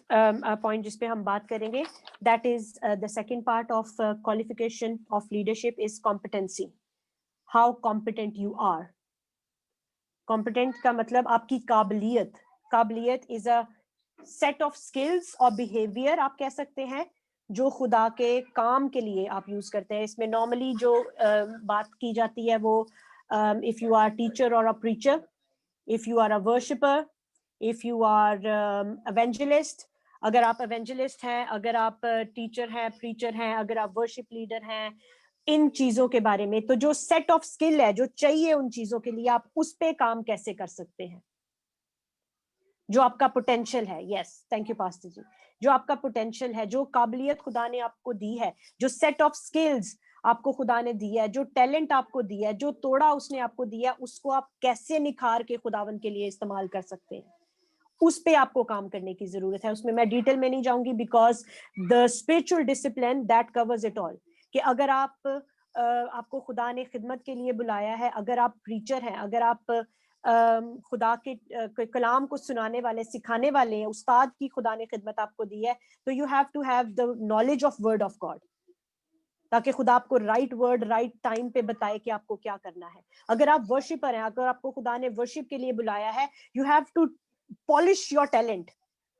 پوائنٹ جس پہ ہم بات کریں گے, that is the second part of qualification of leadership is competency. How competent you are. Competent کا مطلب آپ کی قابلیت. قابلیت is a set of skills اور بیہیویئر آپ کہہ سکتے ہیں جو خدا کے کام کے لیے آپ یوز کرتے ہیں. اس میں نارملی جو بات کی جاتی ہے وہ if you are teacher or a preacher, if you are a worshipper, if you are evangelist, اگر آپ ایونجلسٹ ہیں, اگر آپ ٹیچر ہیں, پریچر ہیں, اگر آپ ورشپ لیڈر ہیں, ان چیزوں کے بارے میں تو جو سیٹ آف اسکل ہے جو چاہیے ان چیزوں کے لیے, آپ اس پہ کام کیسے کر سکتے ہیں. جو آپ کا پوٹینشیل ہے, یس تھینک یو پاسٹر جی, جو آپ کا پوٹینشیل ہے, جو قابلیت خدا نے آپ کو دی ہے, جو سیٹ آف اسکلز آپ کو خدا نے دی ہے, جو ٹیلنٹ آپ کو دیا ہے, جو توڑا اس نے آپ کو دیا, اس کو آپ کیسے نکھار کے خداوند کے لیے استعمال کر سکتے ہیں, اس پہ آپ کو کام کرنے کی ضرورت ہے. اس میں ڈیٹیل میں نہیں جاؤں گی because the spiritual discipline that covers it all. کہ اگر آپ کو خدا نے خدمت کے لیے بلایا ہے, اگر آپ پریچر ہیں, اگر آپ خدا کے کلام کو سنانے والے, سکھانے والے ہیں, استاد کی خدا نے خدمت آپ کو دی ہے, تو you have to have the knowledge of word of God, تاکہ خدا آپ کو رائٹ ورڈ رائٹ ٹائم پہ بتائے کہ آپ کو کیا کرنا ہے. اگر آپ ورشپر ہیں, اگر آپ کو خدا نے ورشپ کے لیے بلایا ہے, you have to polish your talent.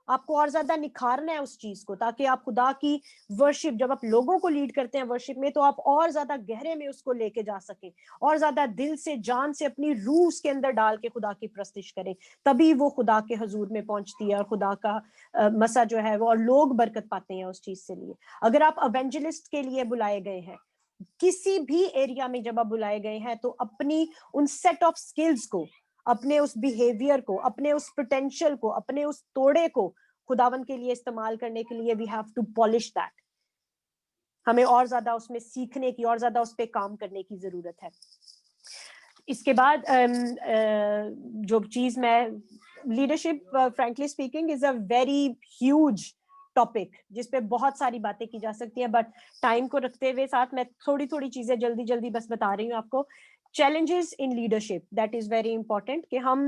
آپ کو اور زیادہ نکھارنا ہے اس چیز کو, تاکہ آپ خدا کی ورشپ, جب آپ لوگوں کو لیڈ کرتے ہیں ورشپ میں, تو آپ اور زیادہ گہرے میں اس کو لے کے جا سکیں, اور زیادہ دل سے, جان سے, اپنی روح اس کے اندر ڈال کے خدا کی پرستش کریں. تبھی وہ خدا کے حضور میں پہنچتی ہے, اور خدا کا مسا جو ہے وہ, اور لوگ برکت پاتے ہیں اس چیز سے لیے. اگر آپ ایونجلسٹ کے لیے بلائے گئے ہیں, کسی بھی ایریا میں جب آپ بلائے گئے ہیں, تو اپنی ان سیٹ آف سکلز کو, اپنے اس بیہیویئر کو, اپنے اس پوٹینشیل کو, اپنے اس توڑے کو خداوند کے لیے استعمال کرنے کے لیے we have to polish that. ہمیں اور زیادہ اس میں سیکھنے کی, اور زیادہ اس پہ کام کرنے کی ضرورت ہے. اس کے بعد جو چیز میں, leadership frankly speaking is a very huge topic جس پہ بہت ساری باتیں کی جا سکتی ہیں, بٹ ٹائم کو رکھتے ہوئے ساتھ میں تھوڑی چیزیں جلدی جلدی بس بتا رہی ہوں آپ کو. Challenges in leadership, that is very important. کہ ہم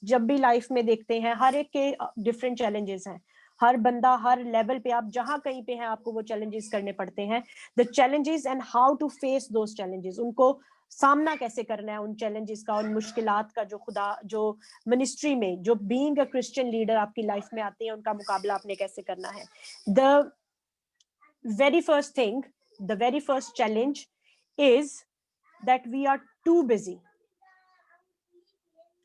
جب بھی لائف میں دیکھتے ہیں, ہر ایک کے ڈفرینٹ چیلنجز ہیں. ہر بندہ ہر لیول پہ, آپ جہاں کہیں پہ ہیں, آپ کو وہ چیلنجز کرنے پڑتے ہیں. The challenges and how to face those challenges, ان کو سامنا کیسے کرنا ہے, ان چیلنجز کا, ان مشکلات کا, جو خدا جو منسٹری میں, جو بینگ اے کرسچن لیڈر آپ کی لائف میں آتے ہیں, ان کا مقابلہ آپ نے کیسے کرنا ہے. The very first thing, the very first challenge is that we are too busy.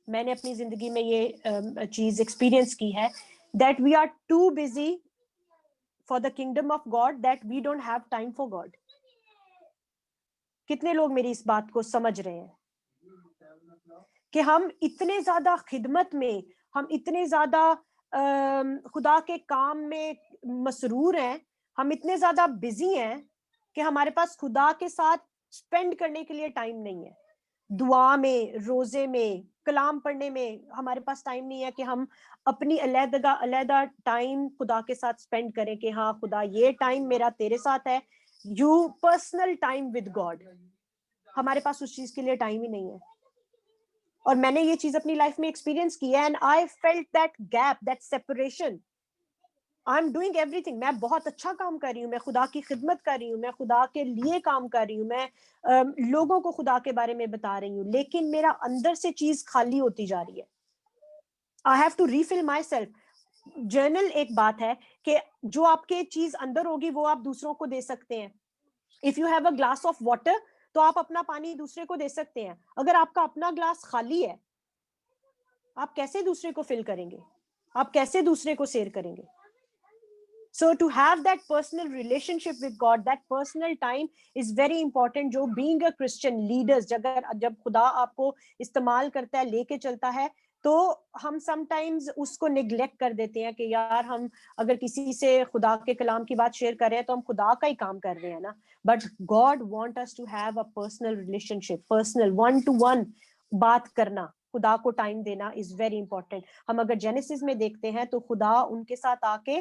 میں نے اپنی زندگی میں یہ چیز ایکسپیرئنس کی ہے, that we are too busy for the kingdom of God, that we don't have time for God. کتنے لوگ میری اس بات کو سمجھ رہے ہیں کہ ہم اتنے زیادہ خدمت میں, ہم اتنے زیادہ خدا کے کام میں مسرور ہیں, ہم اتنے زیادہ بزی ہیں کہ ہمارے پاس خدا کے ساتھ اسپینڈ کرنے کے لیے ٹائم نہیں ہے. دعا میں, روزے میں, کلام پڑھنے میں ہمارے پاس ٹائم نہیں ہے کہ ہم اپنی علیحدہ ٹائم خدا کے ساتھ اسپینڈ کریں, کہ ہاں خدا یہ ٹائم میرا تیرے ساتھ ہے, you personal time with God. ہمارے پاس اس چیز کے لیے ٹائم ہی نہیں ہے. اور میں نے یہ چیز اپنی لائف میں ایکسپیرینس کی ہے, and I felt that gap, that separation. I am doing every thing, میں بہت اچھا کام کر رہی ہوں, میں خدا کی خدمت کر رہی ہوں, میں خدا کے لیے کام کر رہی ہوں, میں لوگوں کو خدا کے بارے میں بتا رہی ہوں, لیکن میرا اندر سے چیز خالی ہوتی جا رہی ہے. I have to refill myself. General ایک بات ہے کہ جو آپ کے چیز اندر ہوگی وہ آپ دوسروں کو دے سکتے ہیں. If you have a glass of water, تو آپ اپنا پانی دوسرے کو دے سکتے ہیں. اگر آپ کا اپنا گلاس خالی ہے, آپ کیسے دوسرے کو فل کریں گے, آپ کیسے دوسرے کو سیر کریں گے. So to have that personal relationship with God, that personal time is very important. جو being a Christian leaders, جب خدا آپ کو استعمال کرتا ہے, لے کے چلتا ہے, تو ہم سم ٹائمز اس کو نیگلیکٹ کر دیتے ہیں کہ یار ہم اگر کسی سے خدا کے کلام کی بات شیئر کر رہے ہیں تو ہم خدا کا ہی کام کر رہے ہیں نا. But God want us to have a personal relationship, personal one to one بات کرنا, خدا کو ٹائم دینا از ویری امپورٹنٹ. ہم اگر جینیسس میں دیکھتے ہیں تو خدا ان کے ساتھ آ کے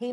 He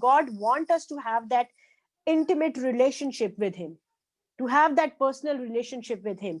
God want us to have that intimate relationship with him, to have that personal relationship with him,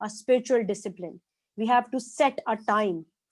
a spiritual discipline. We have to set a time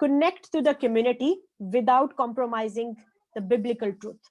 connect to the community without compromising the biblical truth.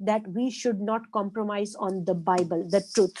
that we should not compromise on the Bible, the truth.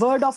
word of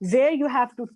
Where you have to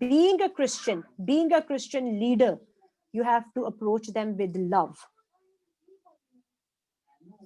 being a Christian leader, you have to approach them with love.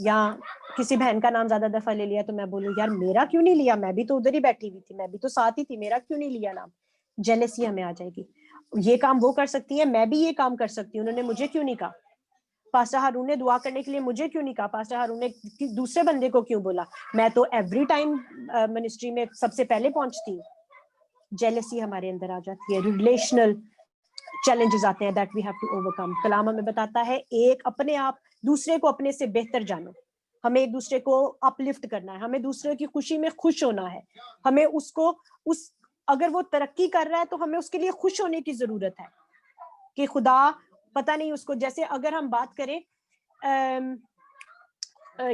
یا کسی بہن کا نام زیادہ دفعہ لے لیا تو میں بولوں یار میرا کیوں نہیں لیا, میں بھی تو ادھر ہی بیٹھی ہوئی تھی, میں بھی تو ساتھ ہی تھی, میرا کیوں نہیں لیا نام. جیلسی ہمیں آ جائے گی. یہ کام وہ کر سکتی ہے, میں بھی یہ کام کر سکتی ہوں, انہوں نے مجھے کیوں نہیں کہا, پاسٹر ہارون نے دعا کرنے کے لیے مجھے کیوں نہیں کہا, پاسٹر ہارون نے دوسرے بندے کو کیوں بولا, میں تو ایوری ٹائم منسٹری میں سب سے پہلے پہنچتی ہوں. جیلسی ہمارے اندر آ جاتی ہے. ریلیشنل چیلنجز آتے ہیں that we have to overcome. کلام ہمیں بتاتا ہے ایک اپنے آپ, دوسرے کو اپنے سے بہتر جانو. ہمیں ایک دوسرے کو اپ لفٹ کرنا ہے, ہمیں دوسرے کی خوشی میں خوش ہونا ہے, ہمیں اس کو اگر وہ ترقی کر رہا ہے تو ہمیں اس کے لیے خوش ہونے کی ضرورت ہے کہ خدا پتہ نہیں اس کو, جیسے اگر ہم بات کریں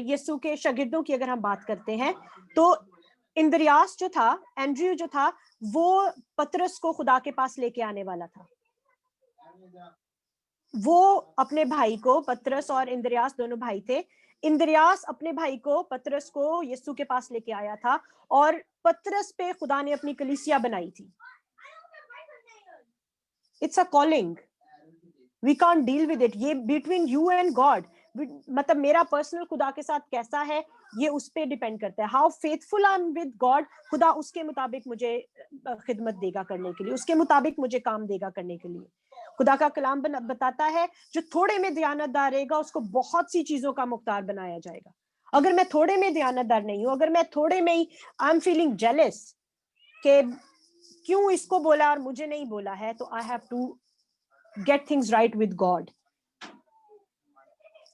یسوع کے شاگردوں کی, اگر ہم بات کرتے ہیں تو اندریاس جو تھا, اینڈریو جو تھا, وہ پترس کو خدا کے پاس لے کے آنے والا تھا. وہ اپنے بھائی کو, پترس اور اندریاس دونوں بھائی تھے, اندریاس اپنے بھائی کو, پترس کو یسوع کے پاس لے کے آیا تھا, اور پترس پہ خدا نے اپنی کلیسیا بنائی تھی. It's a calling. We can't deal with it. یہ between you and God. مطلب میرا پرسنل خدا کے ساتھ کیسا ہے یہ اس پہ ڈیپینڈ کرتا ہے. How faithful I'm with God, خدا اس کے مطابق مجھے خدمت دے گا کرنے کے لیے, اس کے مطابق مجھے کام دے گا کرنے کے لیے. خدا کا کلام بتاتا ہے جو تھوڑے میں دیانت دار رہے گا اس کو بہت سی چیزوں کا مختار بنایا جائے گا. اگر میں تھوڑے میں دیانت دار نہیں ہوں, اگر میں تھوڑے میں ہی I'm feeling jealous کہ کیوں اس کو بولا اور مجھے نہیں بولا ہے, تو I have to get things right with God.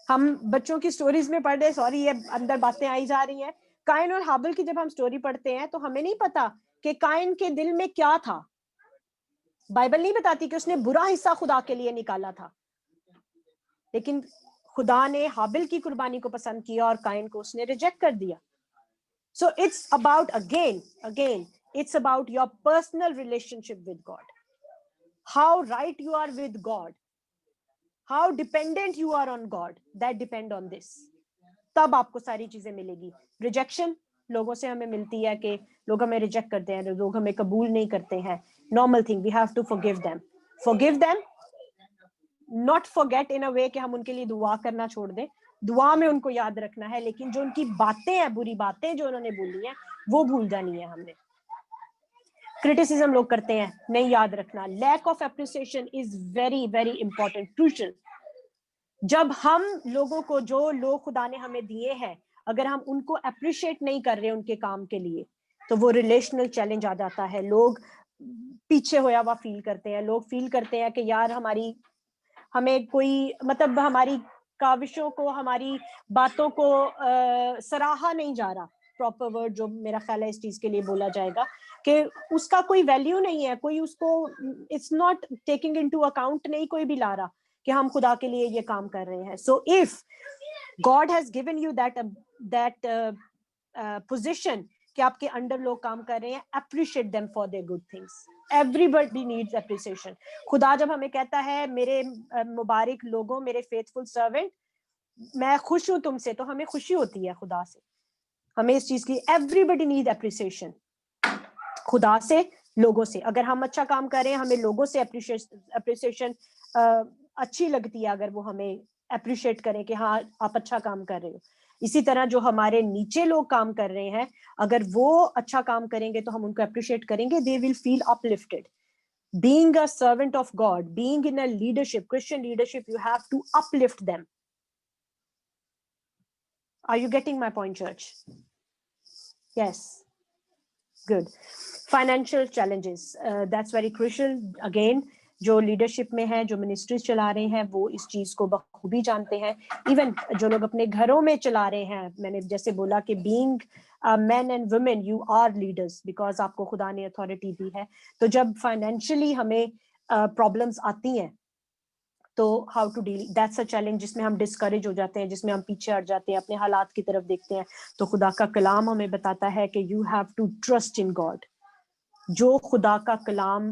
ہم بچوں کی سٹوریز میں پڑھ رہے, سوری یہ اندر باتیں آئی جا رہی ہیں, قائن اور ہابل کی جب ہم سٹوری پڑھتے ہیں تو ہمیں نہیں پتا کہ قائن کے دل میں کیا تھا. بائبل نہیں بتاتی کہ اس نے برا حصہ خدا کے لیے نکالا تھا, لیکن خدا نے ہابل کی قربانی کو پسند کیا اور قائن کو اس نے ریجیکٹ کر دیا. So it's about again it's about your personal relationship with God, how right you are with God, how dependent you are on God, that depend on this. تب آپ کو ساری چیزیں ملے گی. ریجیکشن لوگوں سے ہمیں ملتی ہے کہ لوگ ہمیں ریجیکٹ کرتے ہیں, لوگ ہمیں قبول نہیں کرتے ہیں. Normal thing, we have to forgive them, not forget in a way کہ ہم ان کے لیے دعا کرنا چھوڑ دیں. دعا میں ان کو یاد رکھنا ہے, لیکن جو ان کی باتیں ہیں, بری باتیں جو انہوں نے بولی ہیں, وہ بھول جانی ہے ہم نے. کرٹیسزم لوگ کرتے ہیں, نہیں یاد رکھنا. Lack of appreciation is very very important, crucial. جب ہم لوگوں کو, جو لوگ خدا نے ہمیں دیے ہیں, اگر ہم ان کو اپریشیٹ نہیں کر رہے ان کے کام کے لیے, تو وہ ریلیشنل چیلنج آ جاتا ہے. لوگ پیچھے ہویا ہوا فیل کرتے ہیں, لوگ فیل کرتے ہیں کہ یار ہمیں کوئی مطلب ہماری کاوشوں کو, ہماری باتوں کو سراہا نہیں جا رہا. پراپر ورڈ جو میرا خیال ہے اس چیز کے لیے بولا جائے گا کہ اس کا کوئی ویلیو نہیں ہے, کوئی اس کو it's not taking into account, نہیں کوئی بھی لا رہا کہ ہم خدا کے لیے یہ کام کر رہے ہیں. So if God has given you that position کہ آپ کے انڈر لوگ کام کر رہے ہیں, appreciate them for their good things. Everybody needs appreciation. خدا جب ہمیں کہتا ہے میرے مبارک لوگوں, میرے faithful servant, میں خوش ہوں تم سے, تو ہمیں خوشی ہوتی ہے خدا سے, ہمیں اس چیز کی. Everybody needs appreciation, خدا سے, لوگوں سے. اگر ہم اچھا کام کر رہے ہیں, ہمیں لوگوں سے appreciation اچھی لگتی ہے, اگر وہ ہمیں اپریشیٹ کریں کہ ہاں آپ اچھا کام کر رہے ہو. اسی طرح جو ہمارے نیچے لوگ کام کر رہے ہیں, اگر وہ اچھا کام کریں گے تو ہم ان کو اپریشیٹ کریں گے. They will feel uplifted. Being a servant of God, being in a leadership, Christian leadership, you have to uplift them. Are you getting my point, church? Yes. Good. Financial challenges. That's very crucial. Again, جو لیڈرشپ میں ہیں, جو منسٹریز چلا رہے ہیں, وہ اس چیز کو بخوبی جانتے ہیں. ایون جو لوگ اپنے گھروں میں چلا رہے ہیں, میں نے جیسے بولا کہ being man and woman you are leaders, because آپ کو خدا نے اتھارٹی دی ہے. تو جب فائنینشلی ہمیں پرابلمس آتی ہیں تو how to deal, that's a challenge جس میں ہم ڈسکریج ہو جاتے ہیں, جس میں ہم پیچھے ہٹ جاتے ہیں, اپنے حالات کی طرف دیکھتے ہیں. تو خدا کا کلام ہمیں بتاتا ہے کہ you have to trust in God. جو خدا کا کلام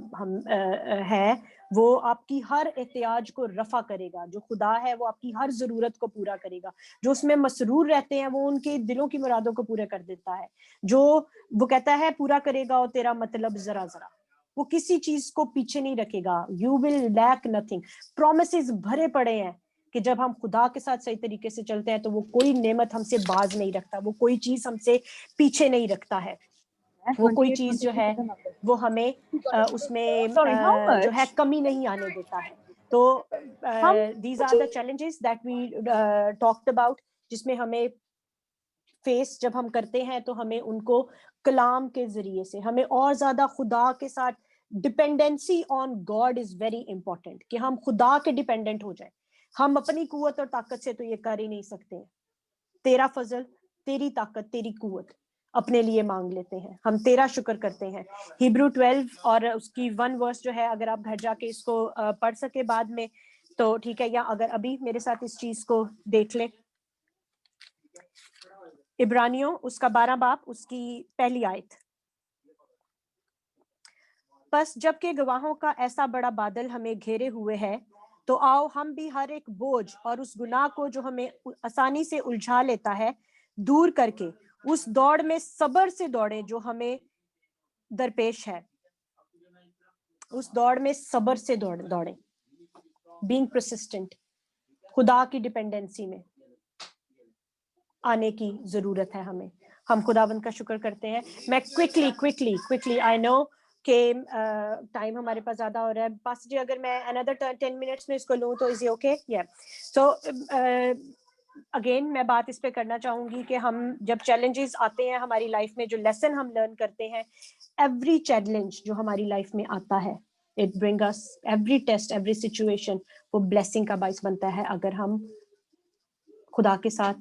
ہے وہ آپ کی ہر احتیاج کو رفع کرے گا. جو خدا ہے وہ آپ کی ہر ضرورت کو پورا کرے گا. جو اس میں مسرور رہتے ہیں وہ ان کے دلوں کی مرادوں کو پورا کر دیتا ہے. جو وہ کہتا ہے پورا کرے گا اور تیرا مطلب ذرا ذرا, وہ کسی چیز کو پیچھے نہیں رکھے گا. You will lack nothing. Promises بھرے پڑے ہیں کہ جب ہم خدا کے ساتھ صحیح طریقے سے چلتے ہیں تو وہ کوئی نعمت ہم سے باز نہیں رکھتا, وہ کوئی چیز ہم سے پیچھے نہیں رکھتا ہے, وہ کوئی چیز جو ہے وہ ہمیں اس میں جو ہے کمی نہیں آنے دیتا ہے. تو these are the challenges that we talked about, جس میں ہمیں فیس جب ہم کرتے ہیں تو ہمیں ان کو کلام کے ذریعے سے, ہمیں اور زیادہ خدا کے ساتھ dependency on God is very important, کہ ہم خدا کے ڈپینڈنٹ ہو جائیں. ہم اپنی قوت اور طاقت سے تو یہ کر ہی نہیں سکتے, تیرا فضل, تیری طاقت, تیری قوت اپنے لیے مانگ لیتے ہیں, ہم تیرا شکر کرتے ہیں. ہیبرو 12 اور اس کی 1 ورس جو ہے, اگر آپ گھر جا کے اس کو پڑھ سکے بعد میں تو ٹھیک ہے, یا اگر ابھی میرے ساتھ اس چیز کو دیکھ لیں. عبرانیوں اس کا 12 باب اس کی پہلی آیت. پس جب کہ گواہوں کا ایسا بڑا بادل ہمیں گھیرے ہوئے ہے, تو آؤ ہم بھی ہر ایک بوجھ اور اس گناہ کو جو ہمیں آسانی سے الجھا لیتا ہے دور کر کے اس دوڑ میں صبر سے دوڑیں جو ہمیں درپیش ہے. اس دوڑ میں صبر سے دوڑیں, بینگ پرسسٹنٹ, خدا کی ڈپینڈنسی میں آنے کی ضرورت ہے ہمیں. ہم خداوند کا شکر کرتے ہیں. میں کوئکلی آئی نو کہ ٹائم ہمارے پاس زیادہ ہو رہا ہے. پاس جی اگر میں another 10 minutes میں اس کو لوں تو از اوکے؟ سو اگین میں بات اس پہ کرنا چاہوں گی کہ ہم جب چیلنجز آتے ہیں ہماری لائف میں, جو لیسن ہم لرن کرتے ہیں, ایوری چیلنج جو ہماری لائف میں آتا ہے, it bring us every test, every situation, وہ بلیسنگ کا باعث بنتا ہے اگر ہم خدا کے ساتھ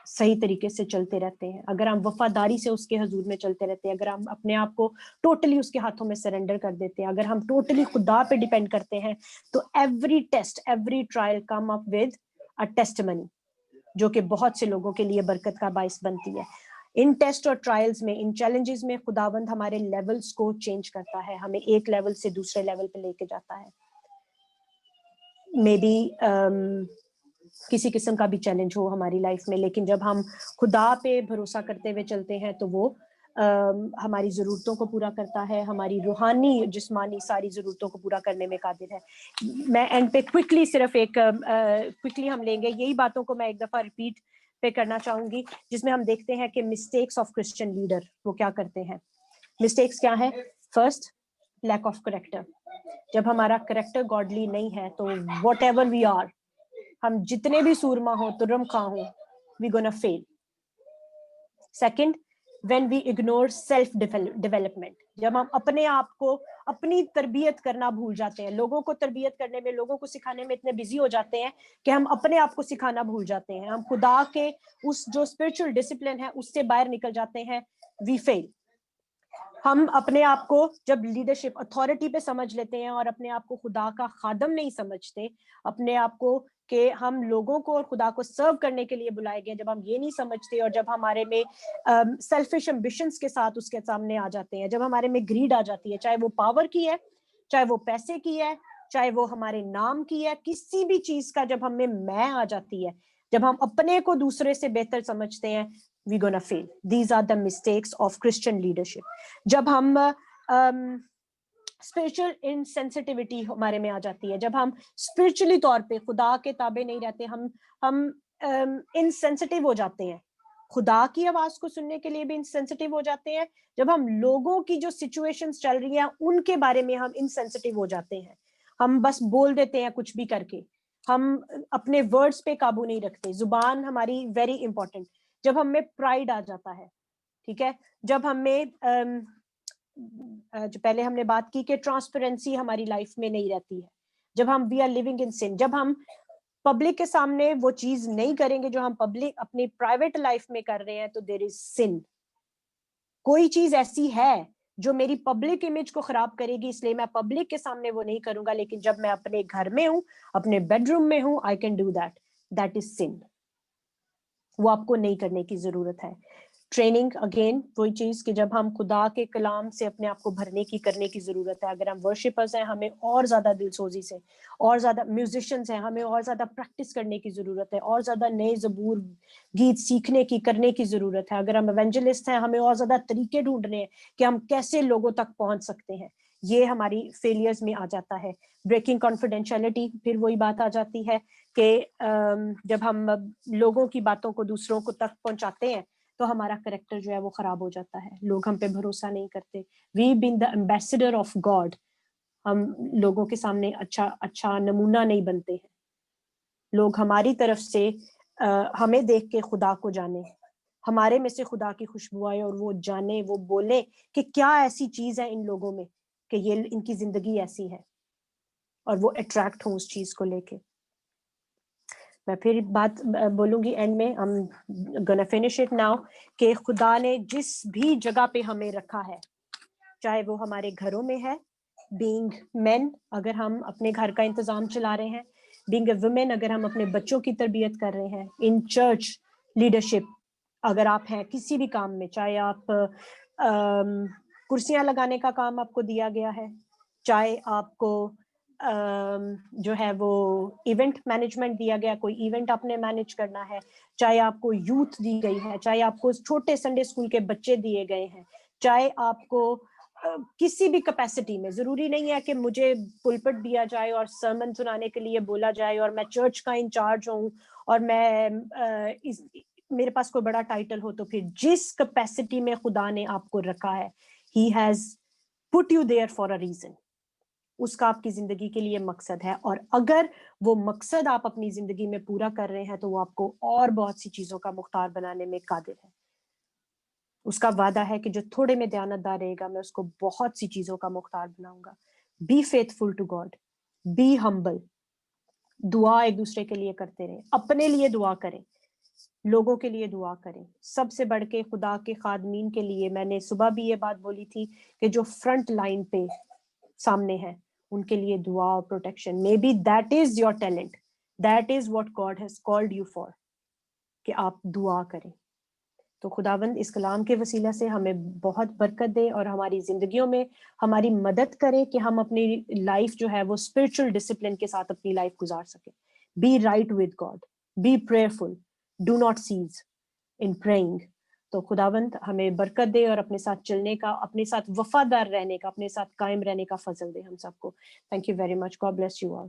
صحیح طریقے سے چلتے رہتے ہیں, اگر ہم وفاداری سے اس کے حضور میں چلتے رہتے ہیں, اگر ہم اپنے آپ کو ٹوٹلی اس کے ہاتھوں میں سرنڈر کر دیتے ہیں, اگر ہم ٹوٹلی خدا پہ ڈیپینڈ کرتے ہیں, تو every test, every trial come up with a testimony, جو کہ بہت سے لوگوں کے لیے برکت کا باعث بنتی ہے. ان ٹیسٹ اور ٹرائلز میں, ان چیلنجز میں خداوند ہمارے لیولز کو چینج کرتا ہے, ہمیں ایک لیول سے دوسرے لیول پہ لے کے جاتا ہے. مے بی کسی قسم کا بھی چیلنج ہو ہماری لائف میں, لیکن جب ہم خدا پہ بھروسہ کرتے ہوئے چلتے ہیں تو وہ ہماری ضرورتوں کو پورا کرتا ہے, ہماری روحانی جسمانی ساری ضرورتوں کو پورا کرنے میں قادر ہے. میں اینڈ پہ کوئکلی صرف ایک کوئکلی ہم لیں گے, یہی باتوں کو میں ایک دفعہ ریپیٹ پہ کرنا چاہوں گی, جس میں ہم دیکھتے ہیں کہ مسٹیکس آف کرسچن لیڈر وہ کیا کرتے ہیں. مسٹیکس کیا ہے؟ First, lack of character. جب ہمارا کریکٹر گاڈلی نہیں ہے تو واٹ ایور وی آر, ہم جتنے بھی سورما ہوں, ترم خواہ ہوں, we gonna fail. Second, when we ignore self development, جب ہم اپنے آپ کو اپنی تربیت کرنا بھول جاتے ہیں, لوگوں کو تربیت کرنے میں, لوگوں کو سکھانے میں اتنے بزی ہو جاتے ہیں کہ ہم اپنے آپ کو سکھانا بھول جاتے ہیں, ہم خدا کے اس جو اسپرچل ڈسپلن ہے اس سے باہر نکل جاتے ہیں, we fail. ہم اپنے آپ کو جب لیڈرشپ اتھارٹی پہ سمجھ لیتے ہیں اور اپنے آپ کو خدا کا خادم نہیں سمجھتے, اپنے آپ کو کہ ہم لوگوں کو اور خدا کو سرو کرنے کے لیے بلائے گئے, جب ہم یہ نہیں سمجھتے, اور جب ہمارے میں سیلفش امبیشنز کے ساتھ اس کے سامنے آ جاتے ہیں, جب ہمارے میں گریڈ آ جاتی ہے, چاہے وہ پاور کی ہے, چاہے وہ پیسے کی ہے, چاہے وہ ہمارے نام کی ہے, کسی بھی چیز کا جب ہم میں آ جاتی ہے, جب ہم اپنے کو دوسرے سے بہتر سمجھتے ہیں, we gonna fail. These are the mistakes of Christian leadership. جب ہم اسپرچل انسینسٹیوٹی ہمارے میں آ جاتی ہے, جب ہم اسپرچلی طور پہ خدا کے تابع نہیں رہتے, ہم انسینسٹیو ہو جاتے ہیں, خدا کی آواز کو سننے کے لیے بھی انسینسٹیو ہو جاتے ہیں, جب ہم لوگوں کی جو سچویشنز چل رہی ہیں ان کے بارے میں ہم انسینسٹیو ہو جاتے ہیں, ہم بس بول دیتے ہیں کچھ بھی کر کے, ہم اپنے ورڈز پہ قابو نہیں رکھتے. زبان ہماری ویری امپورٹنٹ. جب ہم میں پرائڈ آ جاتا ہے, ٹھیک ہے, جب ہم میں جو پہلے ہم نے بات کی کہ ٹرانسپیرنسی ہماری لائف میں نہیں رہتی ہے, جب ہم وی آر لیونگ ان سن, جب ہم پبلک کے سامنے وہ چیز نہیں کریں گے جو ہم پبلک اپنی پرائیویٹ لائف میں کر رہے ہیں, تو دیر از سن. کوئی چیز ایسی ہے جو میری پبلک امیج کو خراب کرے گی, اس لیے میں پبلک کے سامنے وہ نہیں کروں گا, لیکن جب میں اپنے گھر میں ہوں, اپنے بیڈ روم میں ہوں, I can do that. That is sin. وہ آپ کو نہیں کرنے کی ضرورت ہے. ٹریننگ اگین وہی چیز کہ جب ہم خدا کے کلام سے اپنے آپ کو بھرنے کی کرنے کی ضرورت ہے. اگر ہم ورشپرز ہیں, ہمیں اور زیادہ دل سوزی سے, اور زیادہ میوزیشنز ہیں, ہمیں اور زیادہ پریکٹس کرنے کی ضرورت ہے, اور زیادہ نئے زبور گیت سیکھنے کی کرنے کی ضرورت ہے. اگر ہم ایونجلسٹ ہیں, ہمیں اور زیادہ طریقے ڈھونڈنے ہیں کہ ہم کیسے لوگوں تک پہنچ سکتے ہیں. یہ ہماری فیلیئرز میں آ جاتا ہے. بریکنگ کانفیڈینشیلٹی, پھر وہی بات آ جاتی ہے کہ جب ہم لوگوں کی باتوں کو دوسروں کو تک پہنچاتے ہیں تو ہمارا کریکٹر جو ہے وہ خراب ہو جاتا ہے, لوگ ہم پہ بھروسہ نہیں کرتے. وی بین دا ایمبیسڈر آف گاڈ, ہم لوگوں کے سامنے اچھا نمونہ نہیں بنتے ہیں. لوگ ہماری طرف سے ہمیں دیکھ کے خدا کو جانے, ہمارے میں سے خدا کی خوشبو آئے اور وہ جانے, وہ بولے کہ کیا ایسی چیز ہے ان لوگوں میں کہ یہ ان کی زندگی ایسی ہے, اور وہ اٹریکٹ ہوں اس چیز کو لے کے. میں پھر بات بولوں گی اینڈ میں, I'm gonna finish it now, کہ خدا نے جس بھی جگہ پہ ہمیں رکھا ہے, چاہے وہ ہمارے گھروں میں ہے, being men اگر ہم اپنے گھر کا انتظام چلا رہے ہیں, being a women اگر ہم اپنے بچوں کی تربیت کر رہے ہیں, in church leadership اگر آپ ہیں کسی بھی کام میں, چاہے آپ کرسیاں لگانے کا کام آپ کو دیا گیا ہے, چاہے آپ کو جو ہے وہ ایونٹ مینجمنٹ دیا گیا, کوئی ایونٹ آپ نے مینج کرنا ہے, چاہے آپ کو یوتھ دی گئی ہے, چاہے آپ کو چھوٹے سنڈے اسکول کے بچے دیے گئے ہیں, چاہے آپ کو کسی بھی کیپیسٹی میں, ضروری نہیں ہے کہ مجھے پلپٹ دیا جائے اور سرمن سنانے کے لیے بولا جائے اور میں چرچ کا انچارج ہوں اور میں میرے پاس کوئی بڑا ٹائٹل ہو, تو پھر جس کیپیسٹی میں خدا نے آپ کو رکھا ہے, he has put you there for a reason, اس کا آپ کی زندگی کے لیے مقصد ہے, اور اگر وہ مقصد آپ اپنی زندگی میں پورا کر رہے ہیں تو وہ آپ کو اور بہت سی چیزوں کا مختار بنانے میں قادر ہے. اس کا وعدہ ہے کہ جو تھوڑے میں دیانتدار رہے گا میں اس کو بہت سی چیزوں کا مختار بناؤں گا. Be faithful to God, be humble, دعا ایک دوسرے کے لیے کرتے رہیں, اپنے لیے دعا کریں, لوگوں کے لیے دعا کریں, سب سے بڑھ کے خدا کے خادمین کے لیے. میں نے صبح بھی یہ بات بولی تھی کہ جو فرنٹ لائن پہ سامنے ہے ان کے لیے دعا اور protection. May be that is your talent, that is what God has called you for, کہ آپ دعا کریں. تو خداوند اس کلام کے وسیلہ سے ہمیں بہت برکت دے اور ہماری زندگیوں میں ہماری مدد کرے کہ ہم اپنی لائف جو ہے وہ اسپرچل ڈسپلن کے ساتھ اپنی لائف گزار سکیں. Be right with God, be prayerful, do not cease in praying. تو خداوند ہمیں برکت دے اور اپنے ساتھ چلنے کا, اپنے ساتھ وفادار رہنے کا, اپنے ساتھ قائم رہنے کا فضل دے ہم سب کو. Thank you very much. God bless you all.